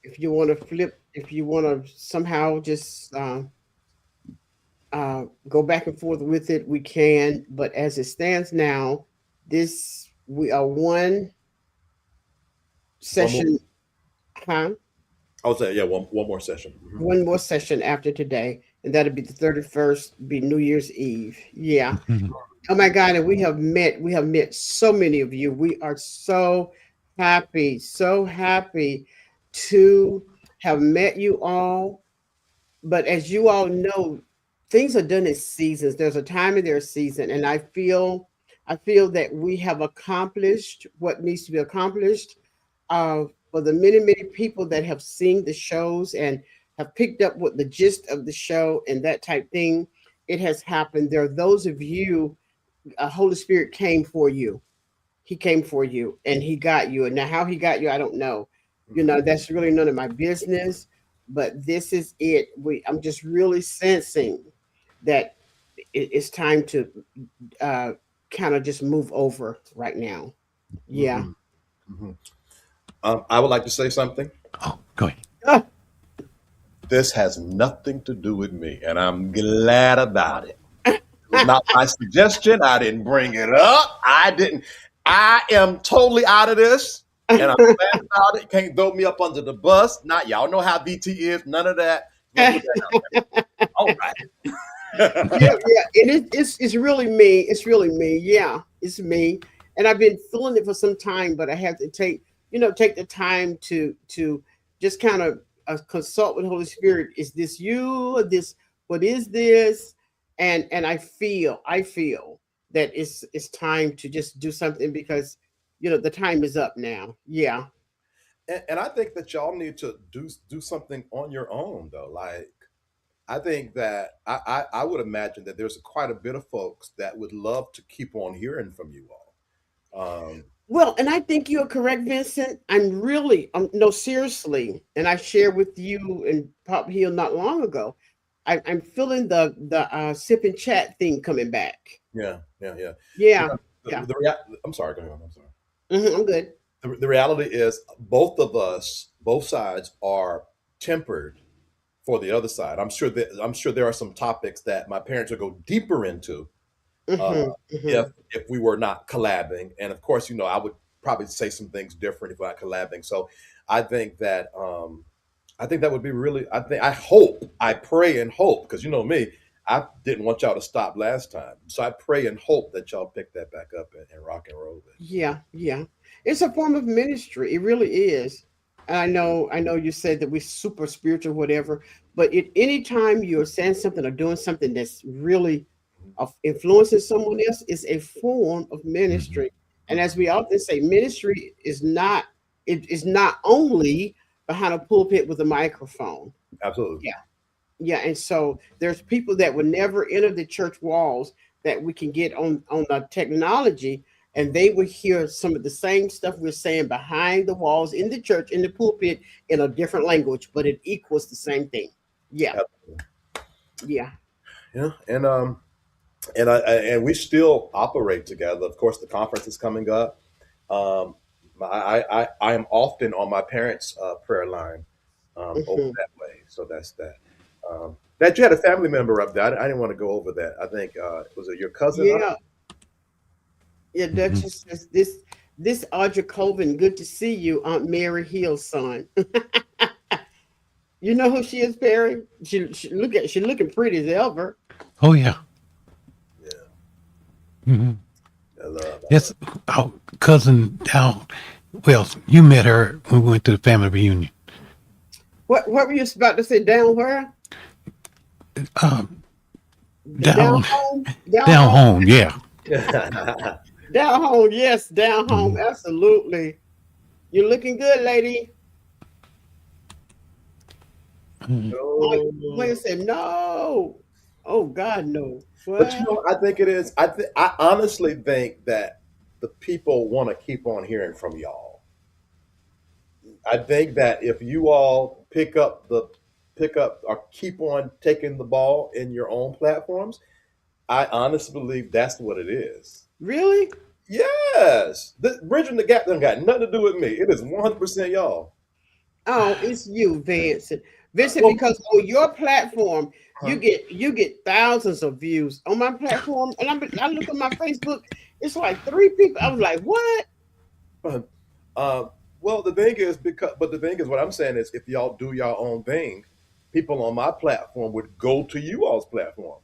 if you want to flip, if you want to somehow just go back and forth with it, we can. But as it stands now, this we are one One more. session, huh? I would say yeah. One more session. Mm-hmm. One more session after today, and that'll be the 31st, be New Year's Eve. Yeah. Oh my God, and we have met so many of you. We are so happy to have met you all. But as you all know, things are done in seasons. There's a time and there's a season, and I feel that we have accomplished what needs to be accomplished. For the many people that have seen the shows and have picked up what the gist of the show and that type thing, it has happened. There are those of you, Holy Spirit came for you. He came for you, and He got you. And now, how He got you, I don't know. You know, that's really none of my business. But this is it. I'm just really sensing that it's time to uh, kind of just move over right now. Yeah. Mm-hmm. Mhm. I would like to say something. Oh, go ahead. Ah, This has nothing to do with me, and I'm glad about it. It was not my suggestion. I didn't bring it up. I didn't. I am totally out of this, and I'm glad about it. You can't throw me up under the bus. Not y'all know how BT is. None of that. We'll put that out there. All right. yeah, yeah, and it's really me. It's really me. Yeah, it's me. And I've been feeling it for some time, but I have to take the time to just kind of consult with Holy Spirit. Is this you? Or this what is this? And I feel that it's time to just do something because the time is up now. Yeah. And I think that y'all need to do something on your own though. Like I think that I would imagine that there's quite a bit of folks that would love to keep on hearing from you all. Well, and I think you're correct, Vincent. I'm really, no, seriously, and I shared with you and Pop Hill not long ago. I'm feeling the sip and chat thing coming back. Yeah, yeah, yeah. You Yeah, know, yeah. I'm sorry. Go ahead. I'm sorry. I'm good. The reality is, both of us, both sides, are tempered for the other side. I'm sure there are some topics that my parents would go deeper into uh, hmm hmm if we were not collabing. And of course, I would probably say some things different if we're not collabing. So I think that would be really. I hope, I pray and hope, because you know me, I didn't want y'all to stop last time. So I pray and hope that y'all pick that back up and rock and roll with Yeah, yeah. It's a form of ministry. It really is. And I know you said that we're super spiritual, whatever, but any time you're saying something or doing something that's really of influencing someone else is a form of Mhm. ministry. And it. as we often say, ministry is not only behind a pulpit with a microphone. Absolutely. Yeah. Yeah, and so there's people that would never enter the church walls that we can get on the technology, and they will hear some of the same stuff we're saying behind the walls in the church in the pulpit in a different language, but it equals the same thing. Yeah, Absolutely. yeah. Yeah. And we still operate together. Of course, the conference is coming up. Um, I am often on my parents' prayer line over hmm that way. So that's that. That you had a family member up there. I didn't want to go over that. I think was it your cousin? Huh? Yeah, yeah. Mhm. Duchess says this Audra Colvin. Good to see you, Aunt Mary Hill's son. You know who she is, Perry? She looking pretty as ever. Oh, yeah. Yeah, Hmm. I love. That's our cousin down. Well, you met her when we went to the family reunion. What were you about to say? Down where? Um, Down down, home? Down down home? home. Yeah. Down home, yes, down home, Mhm. absolutely. You're looking good, lady. Mhm. Moya No. said, no. Oh, God, no. But What? I think it is. I honestly think that the people want to keep on hearing from y'all. I think that if you all pick up or keep on taking the ball in your own platforms, I honestly believe that's what it is. Really? Yes, bridging the gap doesn't got nothing to do with me. It is 100% y'all. Oh, it's you, Vincent. Vincent, Well, because on your platform, you huh? get thousands of views. On my platform, and I look at my Facebook, it's like three people. I was like, what? Uh, uh, well, the thing is, what I'm saying is, if y'all do your own thing, people on my platform would go to you all's platform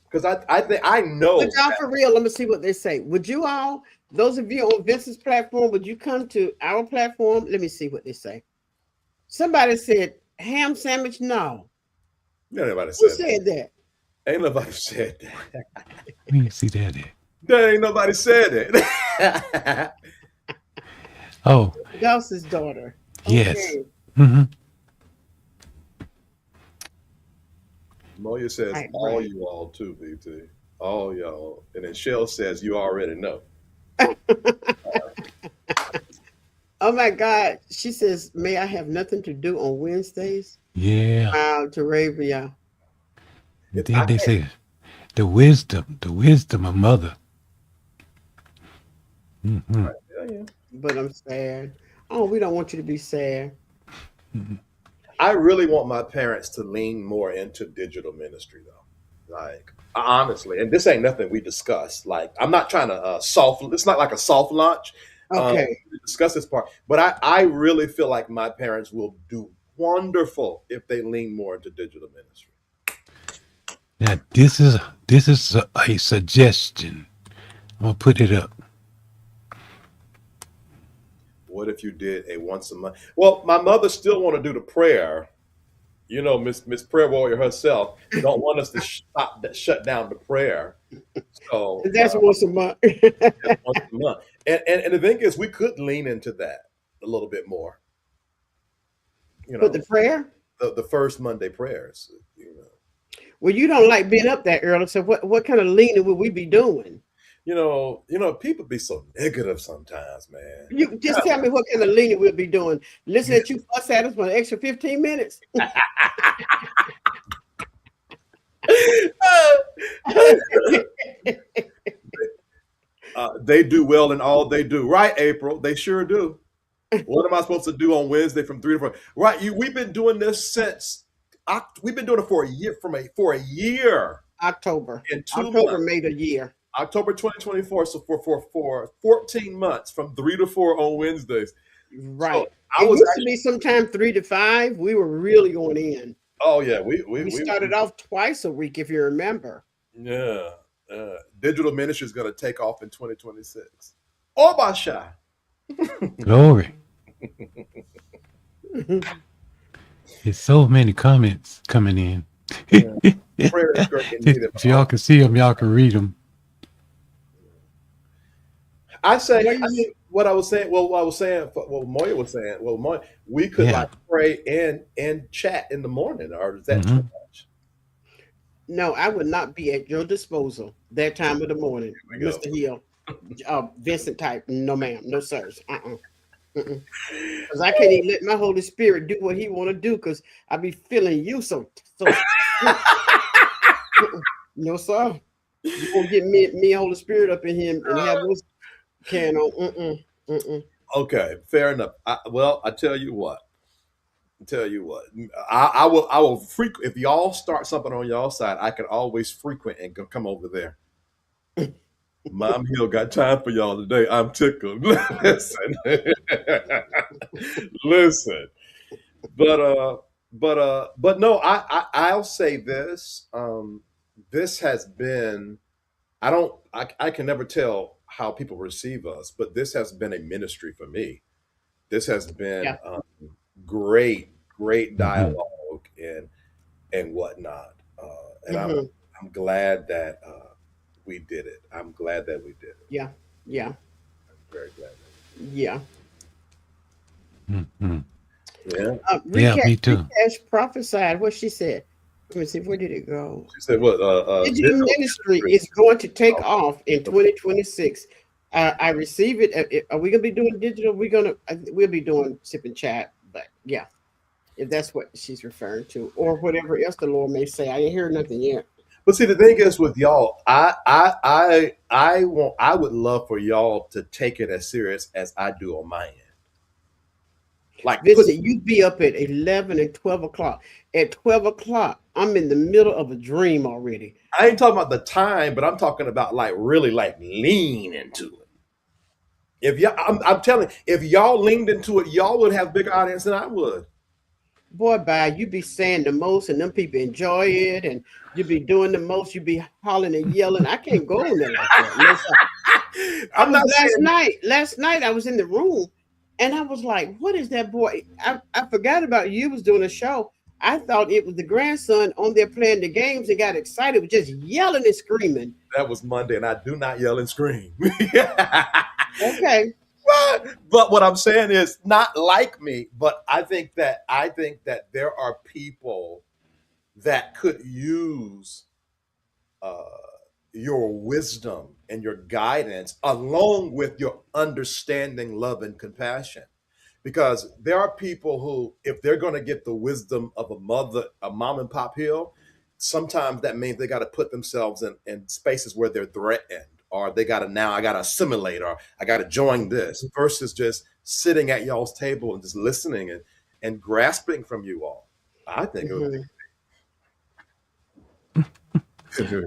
because I think I But know. y'all, for real, let me see what they say. Would you all, those of you on Vincent's platform, would you come to our platform? Let me see what they say. Somebody said ham sandwich. No, Ain't nobody who said said that? that. Ain't nobody said that. We didn't see that. There. There ain't nobody said it. Oh, Gauss's daughter. yes. Okay, Hmm. Moya says right, all right. you all too, BT. All y'all. And then Shell says you already know. Oh my God. She says, may I have nothing to do on Wednesdays? Yeah. Wow, to Raven, yeah. And I then they can't. say the wisdom of mother. Hmm. Yeah, yeah. but I'm sad. Oh, we don't want you to be sad. I really want my parents to lean more into digital ministry, though. Like honestly, and this ain't nothing we discuss. Like I'm not trying to soft. It's not like a soft launch. Okay. We discuss this part, but I really feel like my parents will do wonderful if they lean more into digital ministry. Now this is a suggestion. I'm gonna put it up. What if you did a once a month? Well, my mother still want to do the prayer. You know, Miss Prayer Warrior herself don't want us to shut down the prayer. So That's once a month. once a month. And the thing is, we could lean into that a little bit more. You But know, the prayer? the first Monday prayers. Well, you don't like being up that early, so what kind of leaning would we be doing? People be so negative sometimes, man. You just tell me what kind of leaning we'll be doing. Listen at you fuss at us for an extra 15 minutes. They do well in all they do, right, April? They sure do. What am I supposed to do on Wednesday from 3 to 4? Right, we've been doing this since we've been doing it for a year, for a year October. in 2 months. October made a year. October 2024. So for 14 months from 3 to 4 on Wednesdays. Right. So I It was used to actually, be sometime 3 to 5. We were really going in. oh yeah, we We started off twice a week, if you remember. yeah. Digital ministry is going to take off in 2026. Oh my shy. Glory. There's so many comments coming in. Prayer is great indeed. If y'all can see them, y'all can read them. I say What do you mean? what I was saying. Well, what I was saying. What Moya was saying. Well, Moya, we could Yeah. like pray and chat in the morning, or is that too Mhm. much? No, I would not be at your disposal that time of the morning, we go. Mr. Hill. Vincent type. No, ma'am. No, sirs. Because I can't even let my Holy Spirit do what he want to do because I be feeling you so. No, sir. You gonna get me Holy Spirit up in here and have us can on. Okay, fair enough. I tell you what. I will frequent if y'all start something on y'all side. I can always frequent and come over there. Mom Hill got time for y'all today. I'm tickled. Listen, listen. But no. I'll say this. This has been. I can never tell how people receive us, but this has been a ministry for me. This has been Yeah. great Mhm. dialogue and whatnot. And Hmm. I'm glad that we did it. I'm glad that we did it. Yeah. Yeah. Very glad. Yeah. Mhm. Yeah. Yeah, me too. Recash prophesied what she said. Let me see, where did it go? She said, "What? Digital Digital ministry ministry." is going to take Oh, off in 2026. I receive it. Are we gonna be doing digital? We'll be doing sip and chat, but yeah, if that's what she's referring to, or whatever else the Lord may say. I ain't heard nothing yet. But see, the thing is with y'all, I would love for y'all to take it as serious as I do on my end. Like, Vincent, you be up at 11 and 12 o'clock. At 12 o'clock, I'm in the middle of a dream already. I ain't talking about the time, but I'm talking about like really like lean into it. If y'all, I'm telling, if y'all leaned into it, y'all would have bigger audience than I would. Boy, bye. You be saying the most, and them people enjoy it, and you be doing the most. You be hollering and yelling. I can't go in there like that. No, sir. I I'm was not saying last night I was in the room and I was like, what is that boy? I forgot about you was doing a show. I thought it was the grandson on there playing the games and got excited, was just yelling and screaming. that was Monday, and I do not yell and scream. Okay. But what I'm saying is not like me, but I think that there are people that could use uh, your wisdom and your guidance along with your understanding, love, and compassion. Because there are people who, if they're going to get the wisdom of a mom and pop hill, sometimes that means they got to put themselves in spaces where they're threatened or they got to now I got to assimilate, or I got to join this, versus just sitting at y'all's table and just listening and grasping from you all. I think it would Mhm. be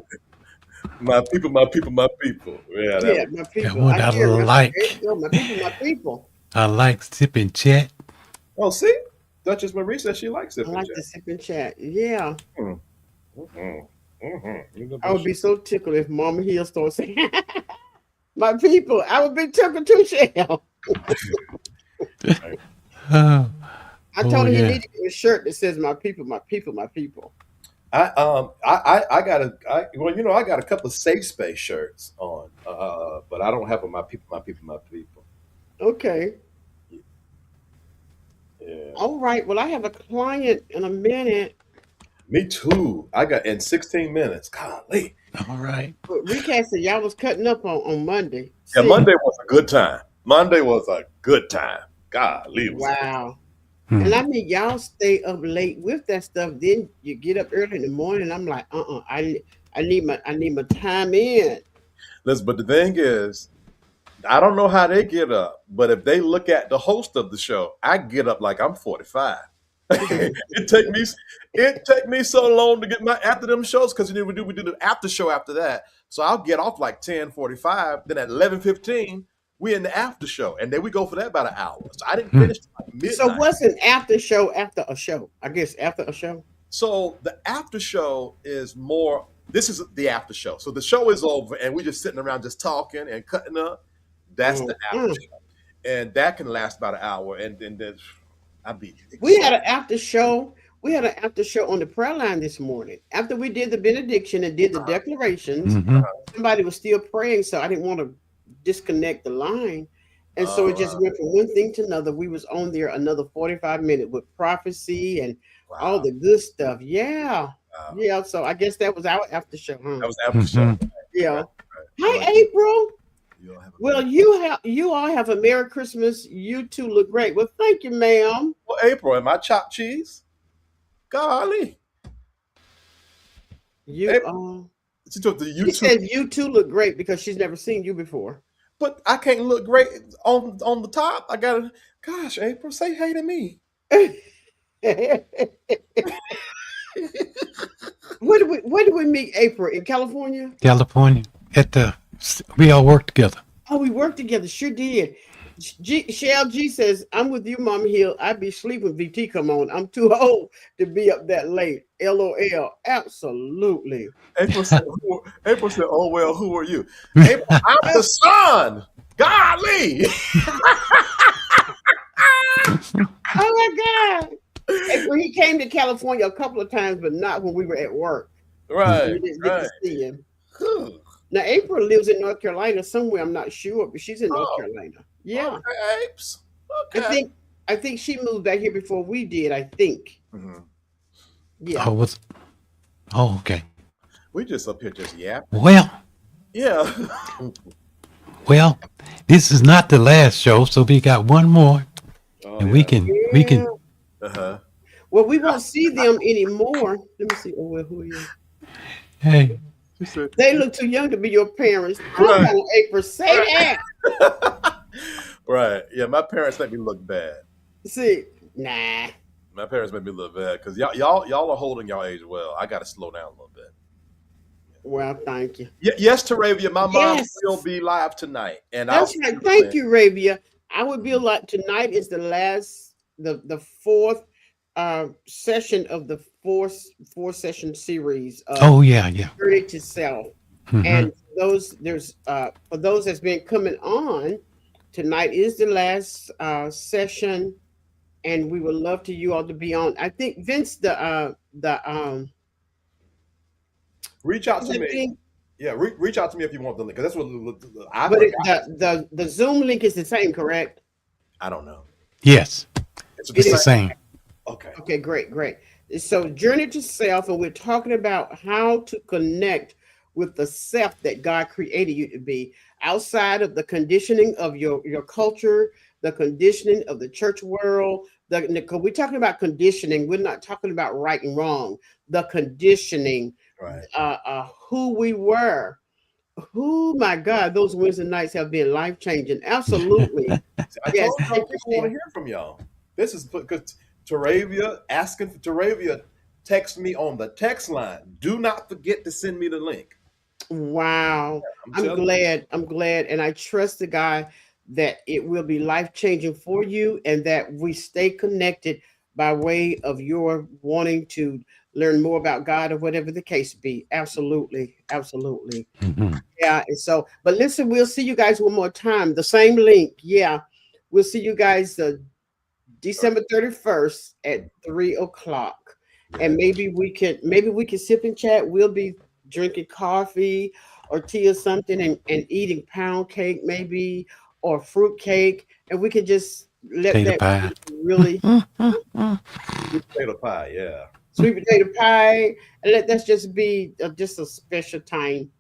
my people, my people, my people. Yeah, that Yeah, was. my And people. what I I hear my, there like, you go, my people, my people. I like sipping chat. Oh, see, Duchess Marie says she likes I sipping like chat. to sip and chat. Yeah. Mm, mhm, mhm. You know, I but would be so tickled if Mama Hill started saying, my people. I would be tickled too, Shell. Oh, I oh told her he yeah. needed to get a shirt that says my people, my people, my people. I got well, I got a couple of safe space shirts on, but I don't have a my people, my people, my people. Okay. Yeah, All right. Well, I have a client in a minute. me too. I got in 16 minutes. Golly, All right. But recast said y'all was cutting up on Monday. yeah, See, Monday was a good time. Monday was a good time. Golly, it was a good time. wow. And Hmm. I mean, y'all stay up late with that stuff. Then you get up early in the morning. I'm like, I need my time in. Listen, but the thing is, I don't know how they get up, but if they look at the host of the show, I get up like I'm 45. it take me it take me so long to get my after them shows, because we do the after show after that. So I'll get off like 10:45. Then at 11:15, we in the after show, and then we go for that about an hour. So I didn't Hmm. finish till like So midnight. what's an after show after a show? I guess after a show. So the after show is more. This is the after show. So the show is over, and we're just sitting around just talking and cutting up. That's the after Mm. show, and that can last about an hour, and then I'd be We had exhausted. an after show. We had an after show on the prayer line this morning. After we did the benediction and did the declarations, Mm-hmm. somebody was still praying, so I didn't want to disconnect the line. And so it just Uh, went from one thing to another. We was on there another 45 minutes with prophecy and all wow, the good stuff. Yeah. wow, Yeah. So I guess that was our after show, huh? that was after show. Mm-hmm. Yeah. Right, right. Well, Hi, April. you don't have a Well, Merry. you all have a Merry Christmas. You two look great. Well, thank you, ma'am. Well, April, am I chopped cheese? Golly, You April, she took the she YouTube, says you two look great because she's never seen you before. but I can't look great on the top. I gotta. Gosh, April, say hey to me. Where do we meet April in California? California. We all work together. Oh, we worked together. Sure did. Shell G says, I'm with you, Mama Hill. I'd be sleeping VT come on. I'm too old to be up that late. LOL. Absolutely. April said, "Oh well, who are you?" April, I'm the son. Golly. Oh my God. April, he came to California a couple of times, but not when we were at work. Right, We didn't get right. to see him. Whew. Now, April lives in North Carolina somewhere. I'm not sure, but she's in North Oh, Carolina. Yeah. okay, Apes. I Okay. think I think she moved back here before we did, I think. Mhm. Yeah. Oh, okay. We just up here just yapping. Well, Yeah. well, this is not the last show, so we got one more, Oh and we yeah. can Yeah. Uh-huh. Well, we won't see them anymore. Let me see. Oh, well, who are you? Hey, She said, They look too young to be your parents. Come right. on, April, say that. Right. Yeah, my parents make me look bad. See, nah. My parents make me look bad because y'all are holding y'all age well. I gotta slow down a little bit. Well, thank you. Yes, Taravia, my mom Yes, will be live tonight. And I'll that's see right. you Thank then. you, Rabia. I would be a lot. Tonight is the last, the fourth session of the four session series of oh yeah, yeah. Journey to Self. Mm-hmm. And for those that's been coming on, tonight is the last session, and we would love to you all to be on. I think Vince, Reach out is to that me. thing? Yeah, reach out to me if you want the link, because that's what I But forgot. the Zoom link is the same, correct? I don't know. Yes, It's It it's the is. same. Okay. Okay, great. So Journey to Self, and we're talking about how to connect with the self that God created you to be outside of the conditioning of your culture, the conditioning of the church world. We're talking about conditioning. We're not talking about right and wrong. The conditioning, Right. who we were. Oh my God, those Wednesday nights have been life changing. Absolutely. I Yes, told y'all thank people you, want to Shan. hear from y'all. This is because Taravia text me on the text line. Do not forget to send me the link. Wow. I'm I'm telling glad. I'm glad. And I trust the guy that it will be life changing for you and that we stay connected by way of your wanting to learn more about God or whatever the case be. Absolutely. Absolutely. Mhm. Yeah. And so, but listen, we'll see you guys one more time. The same link. Yeah. We'll see you guys December 31st at 3 o'clock. And maybe we can sip and chat. We'll be drinking coffee or tea or something and eating pound cake maybe or fruit cake. And we can just let Potato that pie. really sweet potato pie. Yeah. sweet potato pie and let that just be just a special time.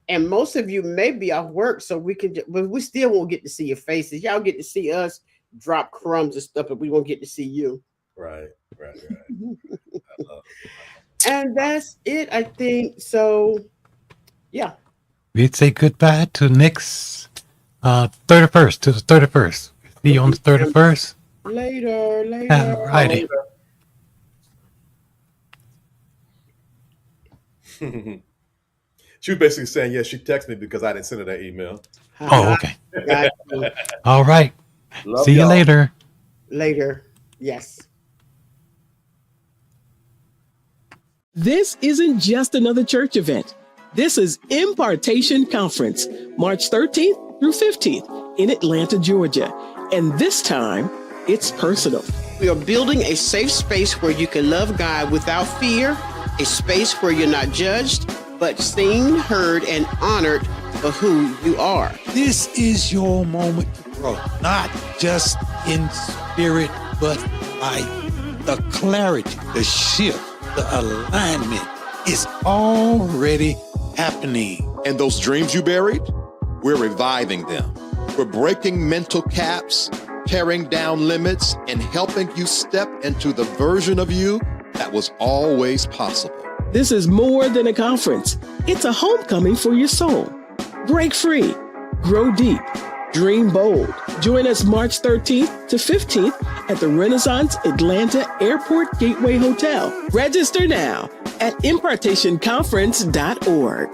And most of you may be off work, so but we still won't get to see your faces. Y'all get to see us drop crumbs and stuff, but we won't get to see you. Right. Right. Right. I love And that's it, I think. So, yeah. We'd say goodbye to next 31st, to the 31st. See you on the 31st. Later, later. All righty. it. She was basically saying, yeah, she texted me because I didn't send her that email. Oh, okay. Got you. All right. Love See you y'all. later. Later. Yes. This isn't just another church event. This is Impartation Conference, March 13th through 15th in Atlanta, Georgia. And this time, it's personal. We are building a safe space where you can love God without fear, a space where you're not judged, but seen, heard, and honored for who you are. This is your moment to grow, not just in spirit, but life. The clarity, the shift, the alignment is already happening. And those dreams you buried, we're reviving them. We're breaking mental caps, tearing down limits, and helping you step into the version of you that was always possible. This is more than a conference. It's a homecoming for your soul. Break free, grow deep, dream bold. Join us March 13th to 15th at the Renaissance Atlanta Airport Gateway Hotel. Register now at impartationconference.org.